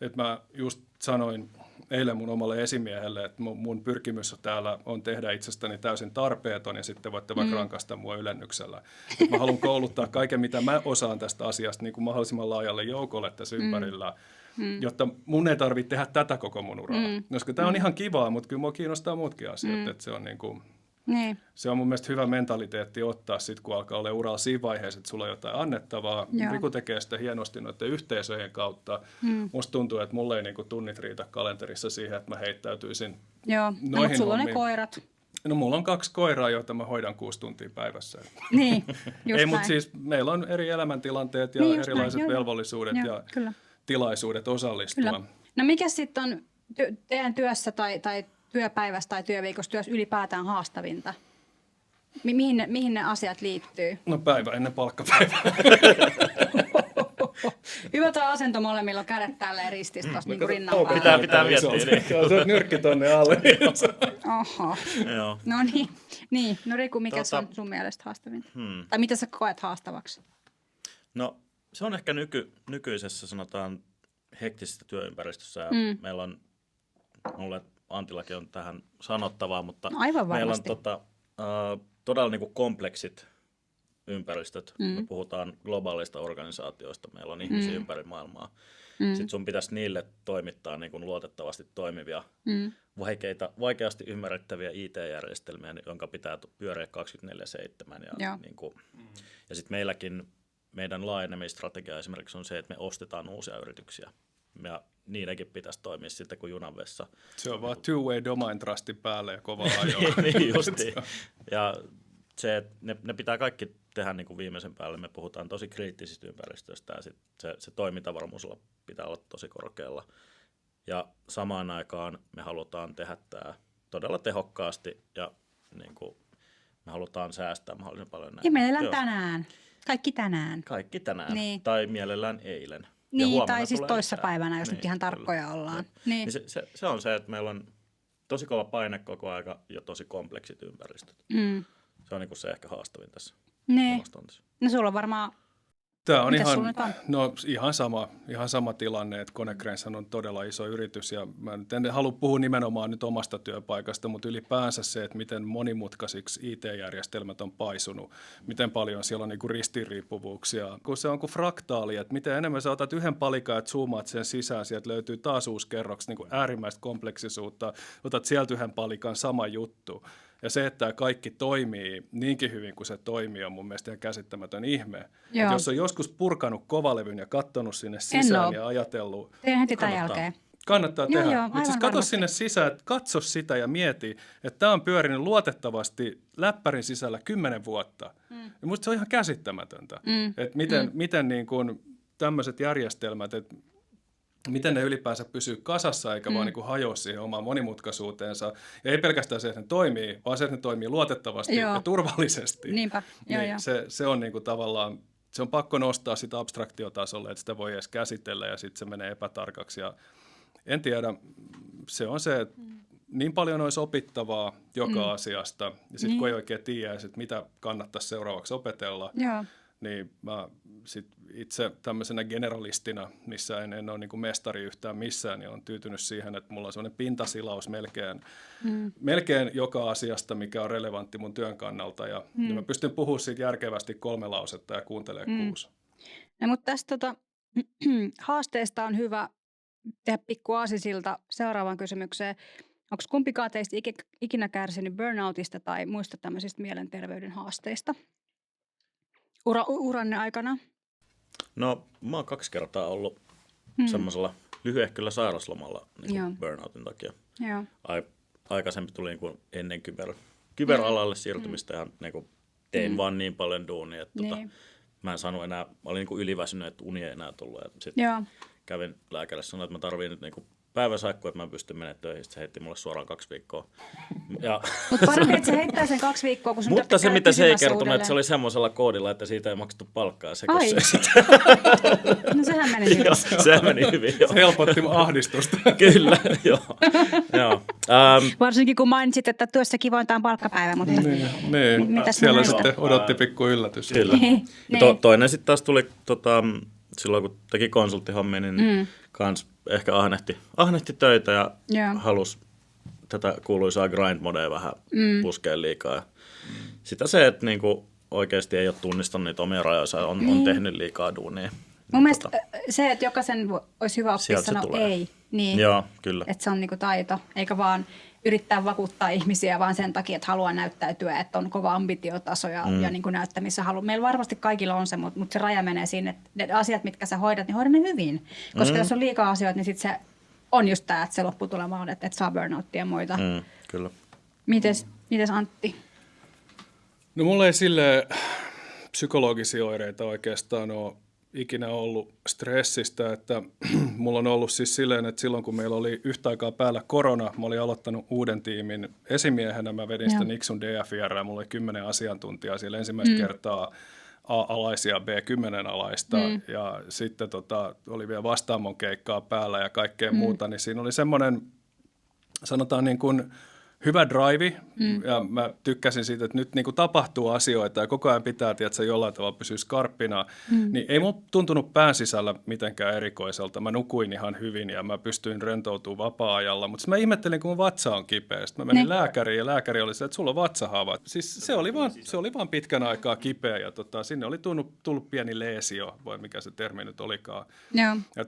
Et mä just sanoin eilen mun omalle esimiehelle, että mun pyrkimys täällä on tehdä itsestäni täysin tarpeeton ja sitten voitte vaikka rankasta mua ylennyksellä. Mä haluan kouluttaa kaiken, mitä mä osaan tästä asiasta niin kuin mahdollisimman laajalle joukolle tässä ympärillä, jotta mun ei tarvitse tehdä tätä koko mun uralla. Koska tämä on ihan kivaa, mutta kyllä mua kiinnostaa muutkin asiat, että se on niin kuin... Se on mun mielestä hyvä mentaliteetti ottaa sitten, kun alkaa olla uralla siinä vaiheessa, että sulla on jotain annettavaa. Riku tekee sitä hienosti noiden yhteisöjen kautta. Musta tuntuu, että mulle ei niinku tunnit riitä kalenterissa siihen, että mä heittäytyisin noihin mutta sulla on ne koirat. No mulla on 2 koiraa, joita mä hoidan 6 tuntia päivässä. Niin, ei, mutta siis meillä on eri elämäntilanteet ja erilaiset velvollisuudet ja tilaisuudet osallistua. Kyllä. No mikä sitten on teidän työssä tai työpäivässä tai työviikossa työssä ylipäätään haastavinta? Mihin ne asiat liittyy? No päivä ennen palkkapäivää. Hyvä tuo asento molemmilla on kädet tälleen ristissä tuossa niin rinnan päällä. Pitää miettiä. Se on nyrkki tonne alle. Oho. No niin. No Riku, mikä on sun mielestä haastavinta? Tai mitä sä koet haastavaksi? No se on ehkä nykyisessä sanotaan hektisessä työympäristössä. Ja meillä on Antillakin on tähän sanottavaa, mutta meillä on todella niin kuin kompleksit ympäristöt. Me puhutaan globaalista organisaatioista, meillä on ihmisiä ympäri maailmaa. Sitten sun pitäisi niille toimittaa niin kuin luotettavasti toimivia, vaikeasti ymmärrettäviä IT-järjestelmiä, jonka pitää pyöriä 24/7. Ja sitten meidän laajenemisstrategia esimerkiksi on se, että me ostetaan uusia yrityksiä. Ja niidenkin pitäisi toimia sitten kuin junanvessa. Se on vaan two-way domain trustin päälle ja kovaa ajoa. Niin justiin. Ja se, että ne pitää kaikki tehdä niin kuin viimeisen päälle. Me puhutaan tosi kriittisistä ympäristöistä ja se toimintavarmuus pitää olla tosi korkealla. Ja samaan aikaan me halutaan tehdä tämä todella tehokkaasti ja niin kuin me halutaan säästää mahdollisimman paljon. Ja meillä tänään. Kaikki tänään. Kaikki tänään. Niin. Tai mielellään eilen. Niin, tai siis toissapäivänä, jos nyt ihan tarkkoja ollaan. Niin. Se on se, että meillä on tosi kova paine koko aika ja tosi kompleksit ympäristöt. Se on niin kuin se ehkä haastavin tässä. No sulla on varmaan... Tämä on ihan sama tilanne, että Konecranes on todella iso yritys ja mä nyt en halua puhua nimenomaan nyt omasta työpaikasta, mutta ylipäänsä se, että miten monimutkaisiksi IT-järjestelmät on paisunut, miten paljon siellä on niin kuin ristiriippuvuuksia, kun se on kuin fraktaali, että miten enemmän sä otat yhden palikan, että zoomaat sen sisään, sieltä löytyy taas uusi kerroksi niin kuin äärimmäistä kompleksisuutta, otat sieltä yhden palikan, sama juttu. Ja se, että tämä kaikki toimii niinkin hyvin kuin se toimii, on mun mielestä ihan käsittämätön ihme. Jos on joskus purkanut kovalevyn ja katsonut sinne sisään ja ajatellut... Teen heti tämän jälkeen. Kannattaa tehdä. Joo, Mutta siis katso sinne sisään, katso sitä ja mieti, että tämä on pyörinyt luotettavasti läppärin sisällä 10 vuotta. Ja musta se on ihan käsittämätöntä, että miten niin kuin tämmöiset järjestelmät, että miten ne ylipäänsä pysyy kasassa eikä vaan niin kuin hajoa siihen omaan monimutkaisuuteensa. Ja ei pelkästään se, että ne toimii, vaan se, että ne toimii luotettavasti ja turvallisesti. Niinpä, joo. Se on niin kuin tavallaan, se on pakko nostaa sitä abstraktiotasolle, että sitä voi edes käsitellä ja sitten se menee epätarkaksi. Ja en tiedä, se on se, että niin paljon olisi opittavaa joka asiasta ja sitten kun ei oikein tiedä, että mitä kannattaisi seuraavaksi opetella, niin mä sit itse tämmöisenä generalistina, missä en ole niin kuin mestari yhtään missään, niin olen tyytynyt siihen, että mulla on sellainen pintasilaus melkein joka asiasta, mikä on relevantti mun työn kannalta. Ja mä pystyn puhumaan siitä järkevästi 3 lausetta ja kuuntelemaan 6. No, mutta tästä haasteesta on hyvä tehdä pikku aasisilta seuraavaan kysymykseen. Onko kumpikaan teistä ikinä kärsinyt burnoutista tai muista tämmöisistä mielenterveyden haasteista uranne aikana? No, mä oon 2 kertaa ollut semmoisella lyhyehköllä sairaslomalla niin burnoutin takia. Joo. Aikaisemmin tuli niin kuin ennen kyberalalle siirtymistä ja niin kuin tein vaan niin paljon duunia, että mä en saanut enää, mä olin niin kuin yliväsynyt, että uni ei enää tullut. Sitten kävin lääkärille sanoa, että mä tarviin nyt niin kuin päiväsaikku, että mä pystyn menemään töihin. Sitten se heitti mulle suoraan 2 viikkoa. Mutta parempi, että se heittää sen 2 viikkoa, kun sun mutta se, mitä se ei kertonut, että se oli semmoisella koodilla, että siitä ei maksettu palkkaa. Se, ai. No sehän meni hyvin. Joo, sehän meni hyvin, joo. Se helpotti ahdistusta. Kyllä, joo. Varsinkin kun mainitsit, että työssä kivointa on palkkapäivä. Mutta niin. Siellä sitten odotti pikku yllätys. Kyllä. Toinen sitten taas tuli silloin, kun teki konsulttihommia, niin kans ehkä ahnehti töitä ja halusi tätä kuuluisaa grind-modea vähän puskea liikaa. Sitä se, että niinku oikeasti ei ole tunnistanut niitä omia rajoja, on tehnyt liikaa duunia. Mun mielestä se, että jokaisen olisi hyvä oppia sanoa ei. Niin, joo, kyllä. Että se on niinku taito, eikä vaan yrittää vakuuttaa ihmisiä vaan sen takia, että haluaa näyttäytyä, että on kova ambitiotaso ja niinku näyttämissä haluaa. Meillä varmasti kaikilla on se, mutta se raja menee siinä, että ne asiat, mitkä sä hoidat, niin hoida ne hyvin. Koska jos on liikaa asioita, niin sitten se on just tämä, että se lopputulema on, että saa burnouttia ja muita. Kyllä. Mites Antti? No mulla ei silleen psykologisia oireita oikeastaan ole ikinä ollut stressistä, että mulla on ollut siis silleen, että silloin kun meillä oli yhtä aikaa päällä korona, mä olin aloittanut uuden tiimin esimiehenä, mä vedin sitä Nixon DFR ja mulla oli 10 asiantuntijaa siellä ensimmäistä kertaa A-alaisia, B10-alaista ja sitten oli vielä vastaamon keikkaa päällä ja kaikkea muuta, niin siinä oli semmoinen, sanotaan niin kuin hyvä drive, ja mä tykkäsin siitä, että nyt niin kuin tapahtuu asioita ja koko ajan pitää, että jollain tavalla pysyy skarppina, niin ei mun tuntunut pään sisällä mitenkään erikoiselta. Mä nukuin ihan hyvin ja mä pystyin rentoutumaan vapaa-ajalla, mutta mä ihmettelin, kun mun vatsa on kipeä. Sitten mä menin lääkäriin ja lääkäri oli se, että sulla on vatsahaavat. Siis se oli vaan pitkän aikaa kipeä ja sinne oli tullut pieni leesio, vai mikä se termi nyt olikaan. Joo. Ja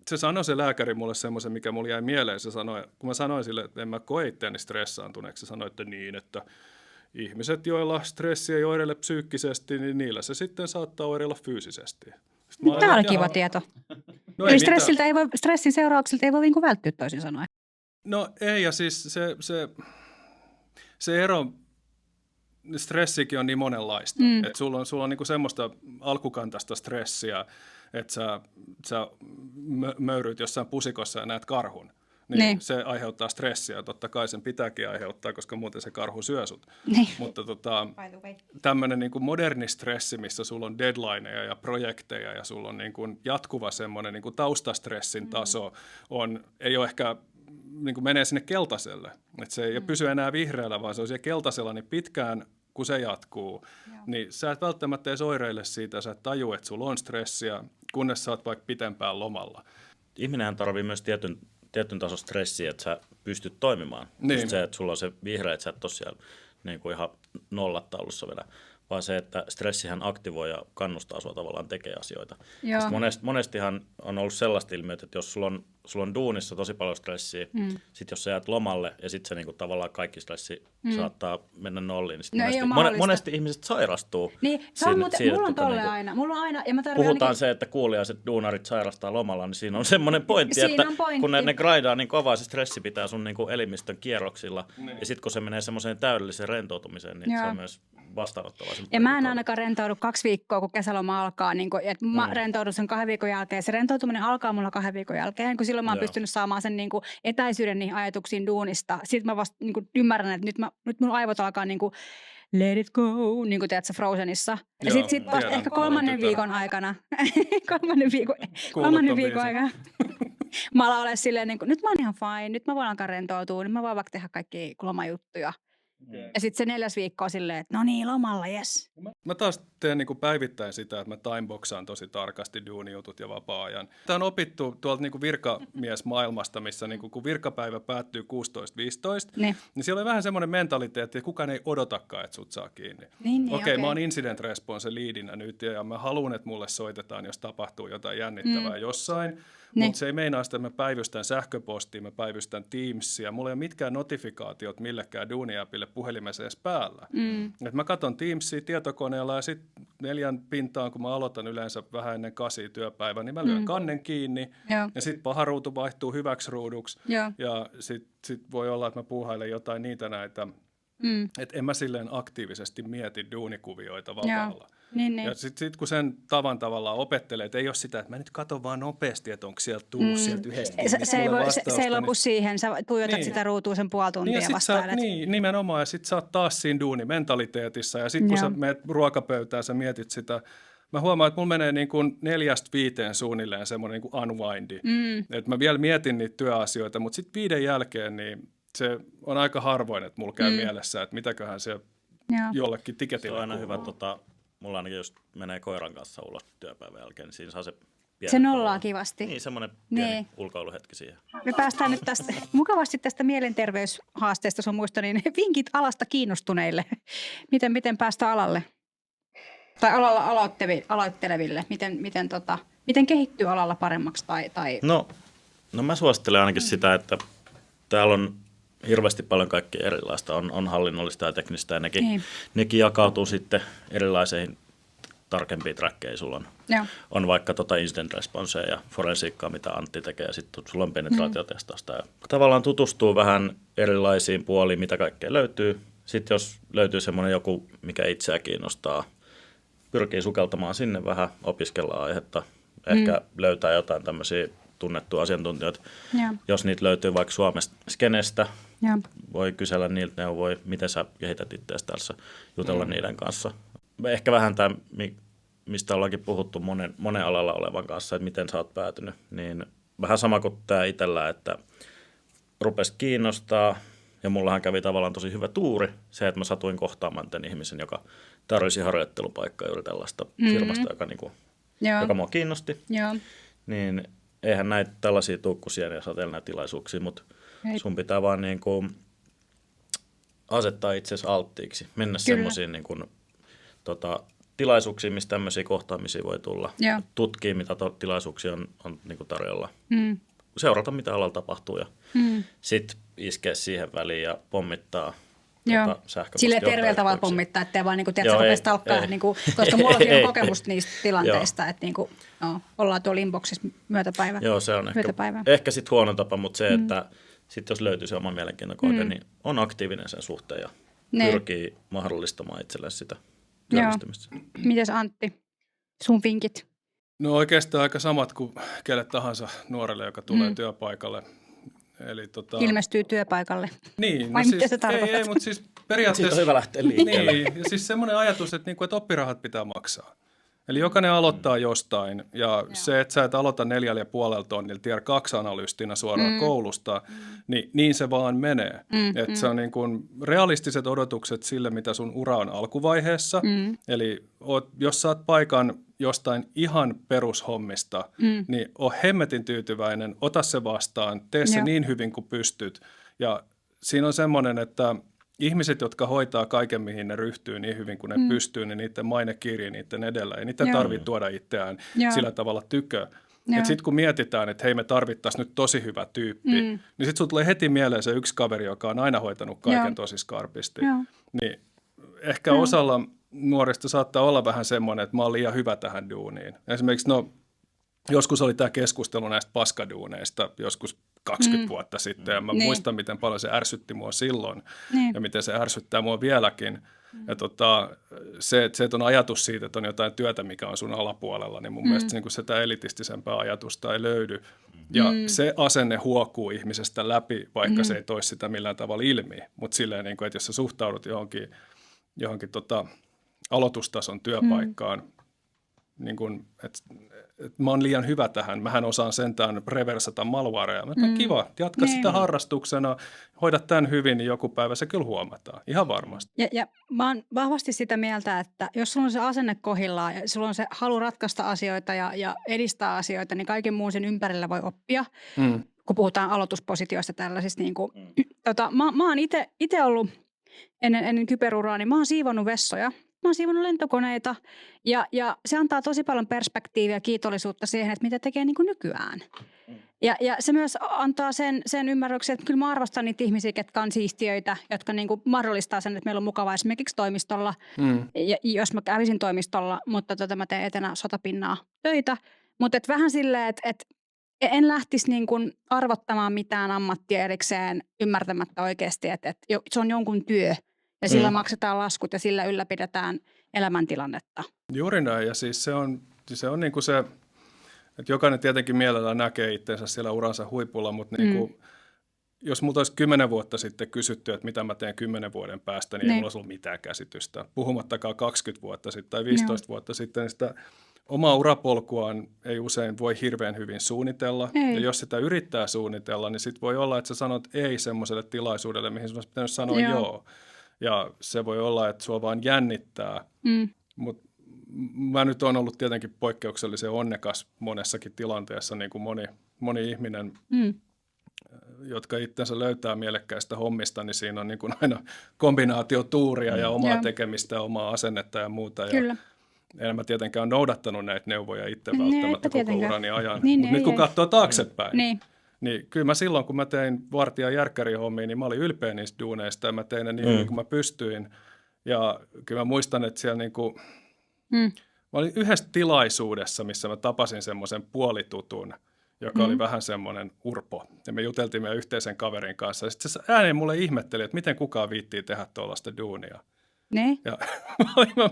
se sanoi se lääkäri mulle semmoisen, mikä mulle jäi mieleen. Se sanoi, kun mä sanoin sille, että en mä koe itseäni stressaantuneeksi, se sanoi, että niin, että ihmiset, joilla stressi ei oireile psyykkisesti, niin niillä se sitten saattaa oireilla fyysisesti. Tämä oli kiva tieto. No eli stressin seurauksilta ei voi niin kuin välttyä toisin sanoen. No ei, ja siis se ero, stressikin on niin monenlaista. Että sulla on niin kuin semmoista alkukantaista stressiä, että sä möyryt jossain pusikossa ja näet karhun. Niin. Se aiheuttaa stressiä. Totta kai sen pitääkin aiheuttaa, koska muuten se karhu syö sut. Niin. Mutta tämmöinen niin kuin moderni stressi, missä sulla on deadlineja ja projekteja ja sulla on niin kuin jatkuva semmoinen niin kuin taustastressin taso, ei ole ehkä niin kuin menee sinne keltaiselle. Että se ei pysy enää vihreällä, vaan se on siellä keltaisella niin pitkään, kun se jatkuu. Niin sä et välttämättä edes oireille siitä, sä et taju, että sulla on stressiä, kunnes sä oot vaikka pitempään lomalla. Ihminenhän tarvii myös tietyn tason stressiä, että sä pystyt toimimaan. Niin. Just se, että sulla on se vihreä, että sä et ole siellä niin kuin ihan nollataulussa vedä, vaan se, että stressihän aktivoi ja kannustaa sua tavallaan tekemään asioita. Monestihan on ollut sellaista ilmiötä, että jos sulla on duunissa tosi paljon stressiä, sit jos sä jäät lomalle ja sit se niinku tavallaan kaikki stressi saattaa mennä nolliin, niin monesti ihmiset sairastuu. Niin, se on mulla on tolle niinku, aina. Mulla on aina, ja mä puhutaan ainakin se, että kuulijaiset duunarit sairastaa lomalla, niin siinä on semmoinen pointti, että kun ne grindaa niin kovaa, se stressi pitää sun niinku elimistön kierroksilla, ja sit kun se menee semmoiseen täydelliseen rentoutumiseen, niin se on myös vastaanottavaa. Ja mä en ainakaan rentoudu 2 viikkoa, kun kesäloma alkaa. Niin kun, että mä rentoudun sen 2 viikon jälkeen. Se rentoutuminen alkaa mulla 2 viikon jälkeen, kun silloin mä oon pystynyt saamaan sen niin kuin etäisyyden niihin ajatuksiin duunista. Sitten mä vasta niin kuin ymmärrän, että nyt mun aivot alkaa niin kuin let it go, niin kuin teet sä Frozenissa. Ja sit vasta ehkä 3. viikon aikana, 3. viikon aikana, mä alan ole silleen, niin kuin, nyt mä oon ihan fine, nyt mä voin alkaa rentoutua, nyt mä voin vaikka tehdä kaikki lomajuttuja. Ja sitten se 4. viikko on silleen, että no niin, lomalla, jes. Mä taas teen niin kuin päivittäin sitä, että mä timeboxaan tosi tarkasti duunijutut ja vapaa-ajan. Tämä on opittu tuolta niin kuin virkamiesmaailmasta, missä niin kuin, kun virkapäivä päättyy 16.15, niin siellä on vähän semmoinen mentaliteetti, että kukaan ei odotakaan, että sut saa kiinni. Okei, mä oon incident response leadinä nyt ja mä haluan, että mulle soitetaan, jos tapahtuu jotain jännittävää jossain. Mutta se ei meinaa sitä, että mä päivystän sähköpostia, mä päivystän Teamsia. Mulla ei ole mitkään notifikaatiot millekään duuniäpille puhelimessa edes päällä. Et mä katson Teamsia tietokoneella ja sitten 4 pintaan, kun mä aloitan yleensä vähän ennen 8 työpäivää, niin mä lyön kannen kiinni. Ja sitten paha ruutu vaihtuu hyväksi ruuduksi. Ja sit voi olla, että mä puuhailen jotain niitä näitä. Että en mä silleen aktiivisesti mieti duunikuvioita vapaalla. Niin. Ja sitten kun sen tavan tavallaan opettelee, että ei ole sitä, että mä nyt katson vaan nopeasti, että onko sieltä tullut sieltä yhdestä. Se ei lopu siihen, sä tuijotat sitä ruutua sen puoli tuntia ja vastailet. Niin, nimenomaan, ja sitten sä oot taas siinä duunimentaliteetissa, ja sitten kun sä menet ruokapöytään, sä mietit sitä. Mä huomaan, että mulla menee niin kuin 4-5 suunnilleen semmoinen niin kuin unwindi. Että mä vielä mietin niitä työasioita, mutta sitten 5 jälkeen niin se on aika harvoin, että mulla käy mielessä, että mitäköhän se jollekin tiketillä on aina hyvä, mulla ainakin jos menee koiran kanssa ulos työpäivän jälkeen, niin siinä saa se pieni... Se nollaa kivasti. Niin, semmoinen pieni ulkoiluhetki siihen. Me päästään nyt tästä mukavasti tästä mielenterveyshaasteesta, sun muista, niin vinkit alasta kiinnostuneille. Miten päästä alalle? Tai alalla aloitteleville. Miten kehittyy alalla paremmaksi? No mä suosittelen ainakin sitä, että täällä on hirveästi paljon kaikkea erilaista. On hallinnollista ja teknistä ja nekin jakautuu sitten erilaisiin tarkempiin trackkeihin. Sulla on vaikka incident responseja ja forensiikkaa, mitä Antti tekee, ja sitten sulla on penetraatiotestausta. Ja tavallaan tutustuu vähän erilaisiin puoliin, mitä kaikkea löytyy. Sitten jos löytyy semmoinen joku, mikä itseä kiinnostaa, pyrkii sukeltamaan sinne vähän, opiskellaan aihetta, ehkä löytää jotain tämmöisiä tunnettuja asiantuntijoita. Jos niitä löytyy vaikka Suomesta skenestä, voi kysellä niiltä neuvoja, miten sä kehität itseäsi tässä, jutella niiden kanssa. Ehkä vähän tämä, mistä ollaankin puhuttu monen alalla olevan kanssa, että miten sä oot päätynyt, niin vähän sama kuin tämä itsellä, että rupesi kiinnostaa, ja mullahan kävi tavallaan tosi hyvä tuuri, se, että mä satuin kohtaamaan tämän ihmisen, joka tarvitsi harjoittelupaikkaa juuri tällaista firmasta, joka mua kiinnosti. Niin eihän näitä tällaisia tuukkusieniä satella näitä tilaisuuksia, mutta sun pitää vaan niin kuin asettaa itsesi alttiiksi, mennä semmoisiin niin kuin, tilaisuuksiin, missä tämmöisiä kohtaamisia voi tulla, tutkia, mitä tilaisuuksia on niin kuin tarjolla, seurata, mitä alalla tapahtuu ja sitten iskeä siihen väliin ja pommittaa sähköpostia. Silleen terveellä tavalla pommittaa, ettei vaan niin tiedätkö, rupesi talkkaa, niin kuin, koska mullakin on kokemusta niistä tilanteista, että niin kuin, ollaan tuolla inboxissa myötäpäivä. Joo, se on ehkä sitten huono tapa, mutta se, että sitten jos löytyy se oma mielenkiintokohde, niin on aktiivinen sen suhteen ja pyrkii mahdollistamaan itselleen sitä työllistymistä. Mites Antti, sun vinkit? No oikeastaan aika samat kuin kelle tahansa nuorelle, joka tulee työpaikalle. Eli ilmestyy työpaikalle. Niin. Vai mitä se tarkoittaa? Ei, mutta siis periaatteessa... Siitä on hyvä lähteä liikkeelle. Niin, ja siis semmoinen ajatus, että oppirahat pitää maksaa. Eli jokainen aloittaa jostain, ja se, että sä et aloita 4,5 tonnilla tier 2 analystina suoraan koulusta, niin se vaan menee. Että se on niin kuin realistiset odotukset sille, mitä sun ura on alkuvaiheessa. Eli jos saat paikan jostain ihan perushommista, niin oo hemmetin tyytyväinen, ota se vastaan, tee se niin hyvin kuin pystyt. Ja siinä on semmoinen, että ihmiset, jotka hoitaa kaiken, mihin ne ryhtyy niin hyvin kuin ne pystyy, niin niiden maine kirii niiden edellä. Ei niiden tarvitse tuoda itseään sillä tavalla tykö. Sitten kun mietitään, että hei, me tarvittaisiin nyt tosi hyvä tyyppi, niin sitten sinulle tulee heti mieleen se yksi kaveri, joka on aina hoitanut kaiken tosi skarpisti. Niin ehkä osalla nuorista saattaa olla vähän semmoinen, että mä oon liian hyvä tähän duuniin. Esimerkiksi joskus oli tämä keskustelu näistä paskaduuneista joskus 20 vuotta sitten, ja mä muistan, miten paljon se ärsytti mua silloin, ja miten se ärsyttää mua vieläkin. Ja se, että on ajatus siitä, että on jotain työtä, mikä on sun alapuolella, niin mun mielestä niin sitä elitistisempää ajatusta ei löydy. Ja se asenne huokuu ihmisestä läpi, vaikka se ei toisi sitä millään tavalla ilmi. Mutta silleen, niin kuin, että jos sä suhtaudut johonkin aloitustason työpaikkaan, niin kuin, että mä oon liian hyvä tähän, mähän osaan sentään reversata malwareja. Mä kiva, jatka sitä harrastuksena, hoida tämän hyvin, niin joku päivä se kyllä huomataan, ihan varmasti. Ja mä oon vahvasti sitä mieltä, että jos sulla on se asenne kohdillaan ja sulla on se halu ratkaista asioita ja edistää asioita, niin kaiken muun sen ympärillä voi oppia, kun puhutaan aloituspositioista tällaisista. Niin kuin, mä oon itse ollut ennen kyberuraa, niin mä oon siivonnut vessoja. Mä oon siivonnut lentokoneita ja se antaa tosi paljon perspektiiviä ja kiitollisuutta siihen, että mitä tekee niin kuin nykyään. Ja se myös antaa sen ymmärryksen, että kyllä mä arvostan niitä ihmisiä, jotka on siistiöitä, jotka niin kuin mahdollistaa sen, että meillä on mukavaa esimerkiksi toimistolla, ja jos mä kävisin toimistolla, mutta mä teen etänä sotapinnaa töitä. Mutta vähän silleen, että en lähtisi niin kuin arvottamaan mitään ammattia erikseen ymmärtämättä oikeasti, että se on jonkun työ. Ja sillä maksetaan laskut ja sillä ylläpidetään elämäntilannetta. Juuri näin. Ja siis se on niin kuin se, että jokainen tietenkin mielellään näkee itsensä siellä uransa huipulla, mutta niin kuin, jos multa olisi 10 vuotta sitten kysytty, että mitä mä teen 10 vuoden päästä, niin ei mulla olisi ollut mitään käsitystä. Puhumattakaan 20 vuotta sitten tai 15 vuotta sitten, niin sitä omaa urapolkuaan ei usein voi hirveän hyvin suunnitella. Ei. Ja jos sitä yrittää suunnitella, niin sitten voi olla, että sä sanot ei semmoiselle tilaisuudelle, mihin sun olisi pitänyt sanoa joo. Ja se voi olla, että sua vaan jännittää, mutta mä nyt olen ollut tietenkin poikkeuksellisen onnekas monessakin tilanteessa, niin kuin moni ihminen, jotka itsensä löytää mielekkäistä hommista, niin siinä on niin kuin aina kombinaatiotuuria ja omaa tekemistä ja omaa asennetta ja muuta. Kyllä. Ja en mä tietenkään noudattanut näitä neuvoja itse välttämättä koko urani ajan, niin, mutta nyt kun katsoo taaksepäin, niin kyllä mä silloin, kun mä tein vartija-järkkärihommia, niin mä olin ylpeä niistä duuneista ja mä tein ne niin kuin mä pystyin. Ja kyllä mä muistan, että siellä niin kuin, mä olin yhdessä tilaisuudessa, missä mä tapasin semmoisen puolitutun, joka oli vähän semmoinen urpo. Ja me juteltiin meidän yhteisen kaverin kanssa. Ja sitten se ääneen mulle ihmetteli, että miten kukaan viittii tehdä tuollaista duunia. Ne? Ja mä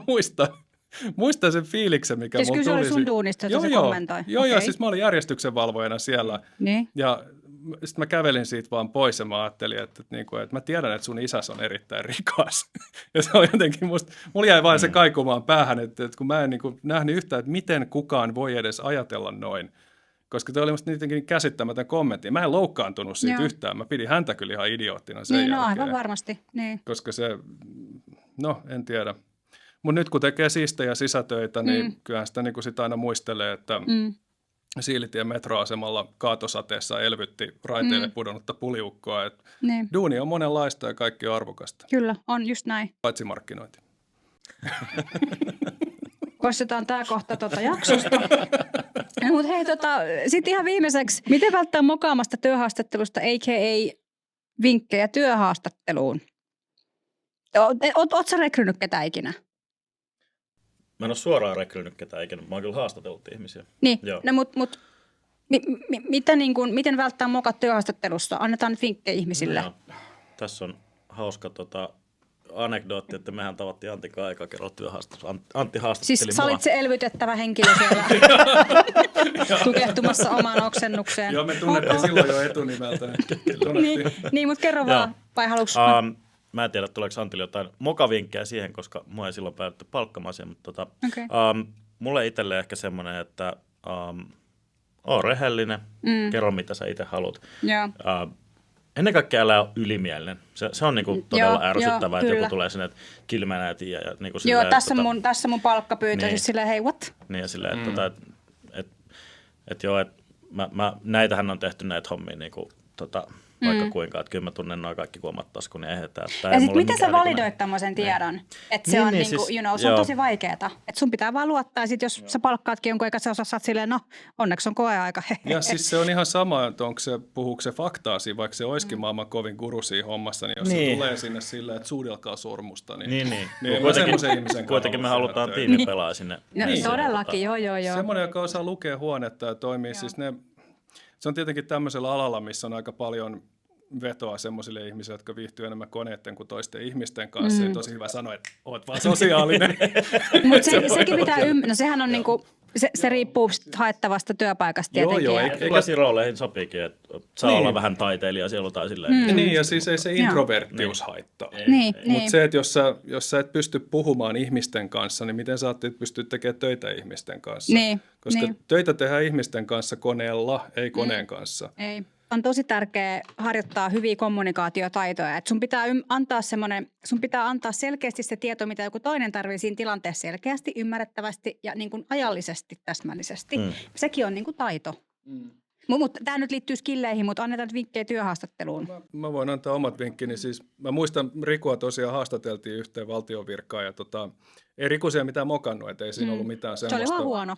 muistan sen fiiliksen, mikä mulla tuli. Siis kyllä se oli sun duunista, jota se kommentoi. Joo, siis mä olin järjestyksenvalvojana siellä. Niin. Ja sitten mä kävelin siitä vaan pois ja mä ajattelin, että mä tiedän, että sun isäs on erittäin rikas. Ja se oli jotenkin mulla jäi vain se kaikumaan päähän, että kun mä en niin kuin nähnyt yhtään, että miten kukaan voi edes ajatella noin. Koska se oli musta niidenkin käsittämätön kommentti. Mä en loukkaantunut siitä yhtään. Mä pidin häntä kyllä ihan idioottina sen jälkeen. Aivan varmasti. Niin. Koska en tiedä. Mutta nyt kun tekee siistejä sisätöitä, niin kyllähän sitä niin kuin sit aina muistelee, että Siilitien metroasemalla kaatosateessa elvytti raiteille pudonnutta puliukkoa. Duuni on monenlaista ja kaikki on arvokasta. Kyllä, on just näin. Paitsi markkinointi. Poistetaan tämä kohta jaksosta. Mutta hei, sitten ihan viimeiseksi, miten välttää mokaamasta työhaastattelusta, a.k.a. vinkkejä työhaastatteluun? Ootko sä rekrynyt ketään ikinä? Mä en ole suoraan rekrynyt ketään ikinä, mä oon kyllä haastatellut ihmisiä. Niin, miten välttää mokat työhaastattelusta? Annetaan nyt vinkkejä ihmisille. No, tässä on hauska anekdootti, että mehän tavattiin Antin kanssa eka kerralla työhaastattelussa. Antti haastatteli siis sä olit se elvytettävä henkilö siellä tukehtumassa omaan oksennukseen. Joo, me tunnettiin silloin jo etunimeltä. niin, mutta kerro vaan, vai haluatko? Mä en tiedä, tuleeko Antille jotain mokavinkkejä siihen, koska mua ei silloin päädytty palkkamaan siihen, mutta mulle itselle ehkä semmoinen, että oo rehellinen, kerro mitä sä itse haluat. Ennen kaikkea älä ole ylimielinen. Se on niinku todella ärsyttävää, että joku tulee sinne, että kilmänä ja niinku silleen, tässä mun palkkapyyntö, niin. Siis silleen, hei, what? Niin, ja silleen, että näitähän on tehty näitä hommia niinku, vaikka kuinka. Että kyllä mä tunnen noin kaikki kuomat taskun ja ehdetään. Ja sitten miten sä validoit tämmöisen tiedon? Että se on, siis, se on tosi vaikeeta. Että sun pitää vaan luottaa. Ja sitten jos sä palkkaatkin jonkun, eikä sä osaa saat silleen, no onneksi on koeaika. Ja siis se on ihan sama, että puhuuko se faktaa siinä, vaikka se olisikin maailman kovin guru siinä hommassa, niin jos se tulee sinne silleen, että suudelkaa sormusta, niin kuitenkin me halutaan tiimipelaa sinne. No todellakin, joo. Semmoinen, joka osaa lukea huonetta ja toimii, siis se on tietenkin tämmöisellä alalla, missä on aika paljon vetoa semmoisille ihmisille, jotka viihtyy enemmän koneiden kuin toisten ihmisten kanssa. Ja tosi hyvä sanoa, että oot vaan sosiaalinen. Mutta sekin pitää no sehän on niinku, se riippuu haettavasta työpaikasta tietenkin. Joo, eikä rooleihin sopiikin, että saa olla vähän taiteilija siellä tai silleen. Niin, ja siis ei se introverttius haittaa. Mutta se, että jos sä et pysty puhumaan ihmisten kanssa, niin miten sä ajattelet pystyä tekemään töitä ihmisten kanssa? Koska töitä tehdään ihmisten kanssa koneella, ei koneen kanssa. Ei. On tosi tärkeää harjoittaa hyviä kommunikaatiotaitoja. Et sun pitää antaa selkeästi se tieto, mitä joku toinen tarvitsee siinä tilanteessa selkeästi, ymmärrettävästi ja niin kuin ajallisesti täsmällisesti. Sekin on niin kuin taito. Mutta tämä nyt liittyy skilleihin, mutta annetaan nyt vinkkejä työhaastatteluun. Mä voin antaa omat vinkkini. Siis mä muistan, Rikua tosiaan haastateltiin yhteen valtionvirkaan ja ei Riku siellä mitään mokannut, että ei siinä ollut mitään semmoista. Se oli vaan huono.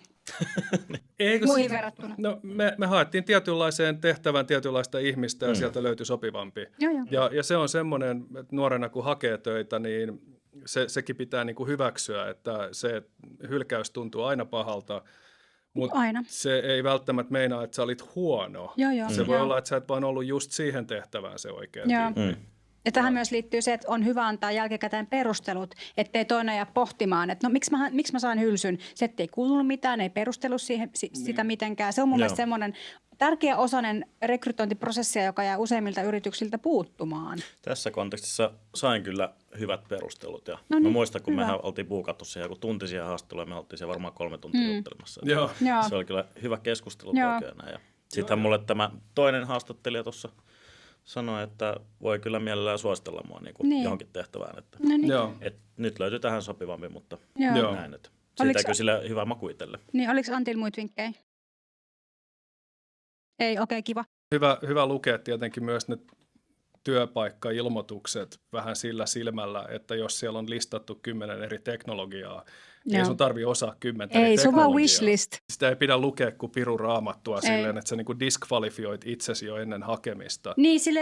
Muihin verrattuna. No, me haettiin tietynlaiseen tehtävään tietynlaista ihmistä ja sieltä löytyi sopivampi. Ja se on semmoinen, että nuorena kun hakee töitä, niin sekin pitää niin kuin hyväksyä, että se hylkäys tuntuu aina pahalta. Mutta se ei välttämättä meinaa, että sä olit huono. Se voi olla, että sä et vaan ollut just siihen tehtävään se oikea tyyppi. Ja tähän myös liittyy se, että on hyvä antaa jälkikäteen perustelut, ettei toinen jää pohtimaan, että no miksi mä saan hylsyn. Se ettei kuulunut mitään, ei perustelu sitä mitenkään. Se on mun mielestä semmoinen tärkeä osainen rekrytointiprosessia, joka jää useimmilta yrityksiltä puuttumaan. Tässä kontekstissa sain kyllä hyvät perustelut. Ja mä muistan, kun mehän oltiin buukattu siihen joku tunti siihen haastatteluun, ja me oltiin siellä varmaan 3 tuntia juttelemassa. Se oli kyllä hyvä keskustelu oikein. Sittenhän mulle tämä toinen haastattelija tuossa sanoi, että voi kyllä mielellään suositella mua johonkin tehtävään. Että, nyt löytyy tähän sopivampi, mutta näin. Että siitä kyllä sille hyvä maku itselle. Niin, oliko Antilla muita vinkkejä? Ei, okei, kiva. Hyvä lukea tietenkin myös ne työpaikka-ilmoitukset vähän sillä silmällä, että jos siellä on listattu 10 eri teknologiaa, niin sun tarvii osaa 10 eri teknologiaa. Ei, se on vaan wishlist. Sitä ei pidä lukea kuin pirun raamattua silleen, että sä niinku diskvalifioit itsesi jo ennen hakemista. Niin, sille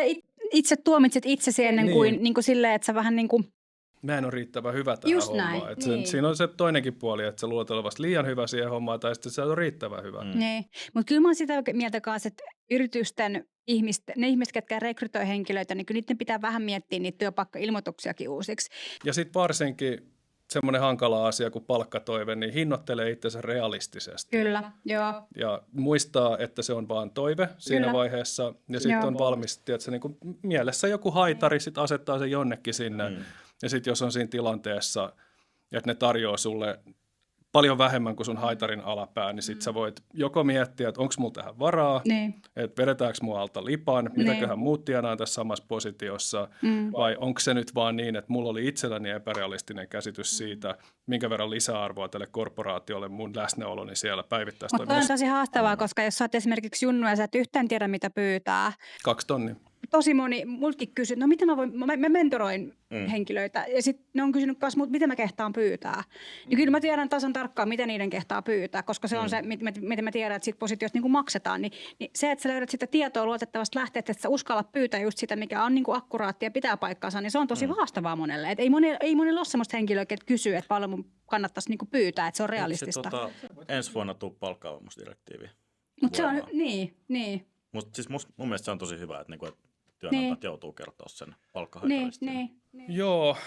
itse tuomitset itsesi ennen kuin silleen, että sä vähän niin kuin... Mä en ole riittävän hyvä tähän hommaan. Siinä on se toinenkin puoli, että sä luulet olevasti liian hyvä siihen hommaan, tai sitten sä on riittävän hyvä. Niin, mutta kyllä mä oon sitä mieltä kanssa, että yritysten ne ihmiset, ketkä rekrytoi henkilöitä, niin kyllä niiden pitää vähän miettiä niitä työpaikka-ilmoituksiakin uusiksi. Ja sitten varsinkin semmoinen hankala asia kuin palkkatoive, niin hinnoittelee itsensä realistisesti. Kyllä, joo. Ja muistaa, että se on vaan toive siinä vaiheessa, ja sitten on valmis, että niin kuin mielessä joku haitari sit asettaa sen jonnekin sinne. Ja sitten jos on siinä tilanteessa, että ne tarjoaa sulle paljon vähemmän kuin sun haitarin alapää, niin sitten sä voit joko miettiä, että onko mulla tähän varaa, että vedetäänkö mua alta lipan, mitäköhän muut tienaa tässä samassa positiossa, vai onko se nyt vaan niin, että mulla oli itselläni epärealistinen käsitys siitä, minkä verran lisäarvoa tälle korporaatiolle mun läsnäoloni siellä päivittäistoiminnassa. Mutta on tosi haastavaa, koska jos sä oot esimerkiksi junnu ja sä et yhtään tiedä, mitä pyytää. 2 tonnia. Tosi moni multakin kysyy, no miten mä mentoroin henkilöitä ja sitten ne on kysynyt myös, miten mä kehtaan pyytää. Ja kyllä mä tiedän tasan tarkkaan, miten niiden kehtaa pyytää, koska se on se, miten mä tiedän, että siitä positiosta niin kuin maksetaan. Niin se, että sä löydät sitä tietoa luotettavasta lähteestä, että sä uskallat pyytää just sitä, mikä on niin kuin akkuraattia ja pitää paikkaansa, niin se on tosi haastavaa monelle. Et ei monella ole sellaista henkilöä, että kysyy, että paljon mun kannattaisi niin kuin pyytää, että se on realistista. Ensi vuonna tuu palkkaavamusdirektiivi. Mutta se on, niin. Mutta siis mun mielestä se on tosi hyvä, että työnantajat joutuu kertoa sen palkkahaitarista. Niin. Joo,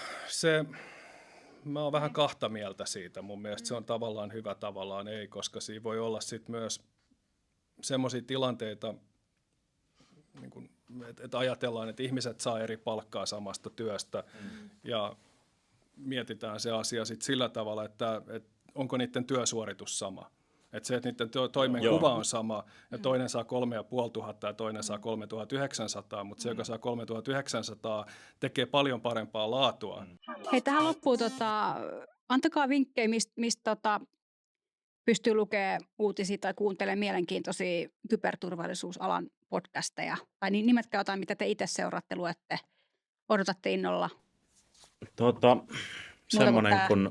mä oon vähän kahta mieltä siitä. Mun mielestä se on tavallaan hyvä, tavallaan ei, koska siinä voi olla sit myös semmoisia tilanteita, niin että ajatellaan, että ihmiset saa eri palkkaa samasta työstä ja mietitään se asia sit sillä tavalla, että onko niiden työsuoritus sama. Että se, että niiden toimenkuva on sama ja toinen saa 3500 ja toinen saa 3900, mutta se, joka saa 3900, tekee paljon parempaa laatua. Hei, tähän loppuun antakaa vinkkejä, mistä pystyy lukemaan uutisia tai kuuntelemaan mielenkiintoisia kyberturvallisuusalan podcasteja? Tai niin nimetkää jotain, mitä te itse seuraatte, luette, odotatte innolla. Semmoinen kuin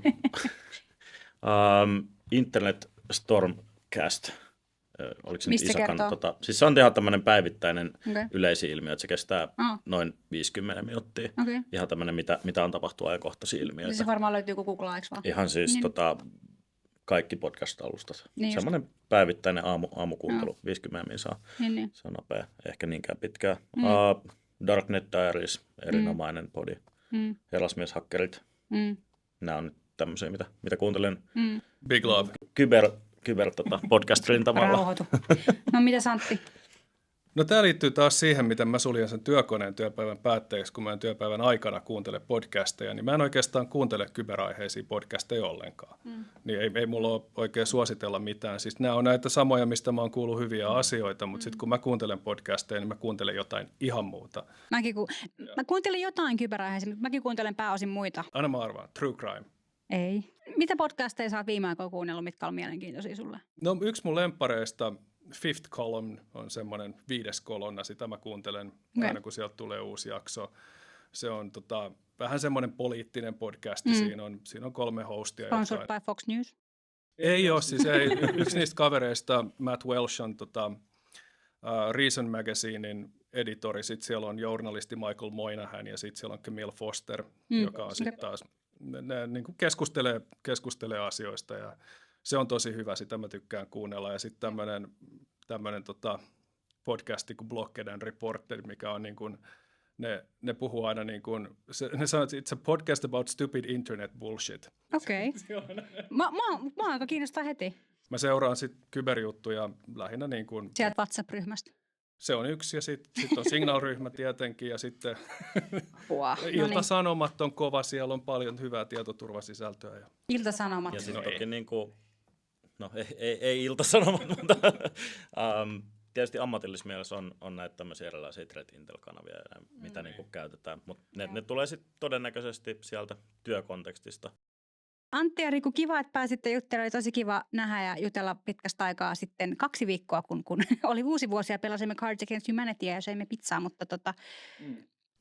Internet Stormcast. Oliko se mistä nyt kertoo? Siis se on ihan tämmöinen päivittäinen yleisilmiö, että se kestää noin 50 minuuttia. Okay. Ihan tämmöinen, mitä on tapahtunut ajankohtaisia ilmiöitä. Se varmaan löytyy Googlaa, eikö vaan? Ihan siis kaikki podcast-alustat. Niin semmoinen päivittäinen aamukuuntelu, 50 minuuttia saa. Niin. Se on nopea, ehkä niinkään pitkään. Darknet Diaries, erinomainen podi. Herrasmieshakkerit. Nämä on nyt tämmöisiä, mitä kuuntelen. Big love. Kyber podcast-rintamalla. Rauhoitu. No mitäs Antti? No tämä liittyy taas siihen, miten mä suljen sen työkoneen työpäivän päätteeksi, kun mä en työpäivän aikana kuuntele podcasteja, niin mä en oikeastaan kuuntele kyberaiheisia podcasteja ollenkaan. Niin ei mulla ole oikein suositella mitään. Siis nämä on näitä samoja, mistä mä oon kuullut hyviä asioita, mutta sitten kun mä kuuntelen podcasteja, niin mä kuuntelen jotain ihan muuta. Mä kuuntelen jotain kyberaiheisia, mutta mäkin kuuntelen pääosin muita. Aina mä arvaan, true crime. Ei. Mitä podcasteja sä oot viime aikoina kuunnellut, mitkä on mielenkiintoisia sulle? No yksi mun lemppareista, Fifth Column, on semmoinen 5. kolonna. Sitä mä kuuntelen aina, kun sieltä tulee uusi jakso. Se on vähän semmoinen poliittinen podcasti. Siinä on 3 hostia. Sponsored by Fox News? Ei ole. Siis yksi niistä kavereista, Matt Welsh, on Reason Magazinein editori. Sitten siellä on journalisti Michael Moynihan ja sitten siellä on Camille Foster, joka on sitten taas, ne niin kuin keskustelee asioista ja se on tosi hyvä, sitä mä tykkään kuunnella. Ja sitten tämmöinen podcasti kuin Blocked and Reported, mikä on niin kuin, ne puhuu aina niin kuin, ne sanoo, että it's a podcast about stupid internet bullshit. Okei. Mä aika kiinnostaa heti. Mä seuraan sitten kyberjuttuja lähinnä niin kuin... Sieltä WhatsApp-ryhmästä. Se on yksi ja sitten on Signal-ryhmä tietenkin ja sitten Ilta-Sanomat on kova, siellä on paljon hyvää tietoturvasisältöä. Ja... Ilta-Sanomat. Ja sitten toki niin kuin, no ei Ilta-Sanomat, mutta tietysti ammatillisessa mielessä on näitä tämmöisiä erilaisia Threat Intel-kanavia, mitä niin kuin käytetään, mutta ne tulee sitten todennäköisesti sieltä työkontekstista. Antti ja Riku, kiva, että pääsitte juttelemaan. Oli tosi kiva nähdä ja jutella pitkästä aikaa sitten 2 viikkoa, kun oli uusi vuosi ja pelasimme Cards Against Humanityä ja söimme pizzaa, mutta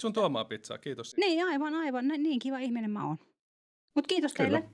Sun tuomaa pizzaa, kiitos. Niin, aivan. Niin kiva ihminen mä oon. Mutta kiitos Kyllä. teille.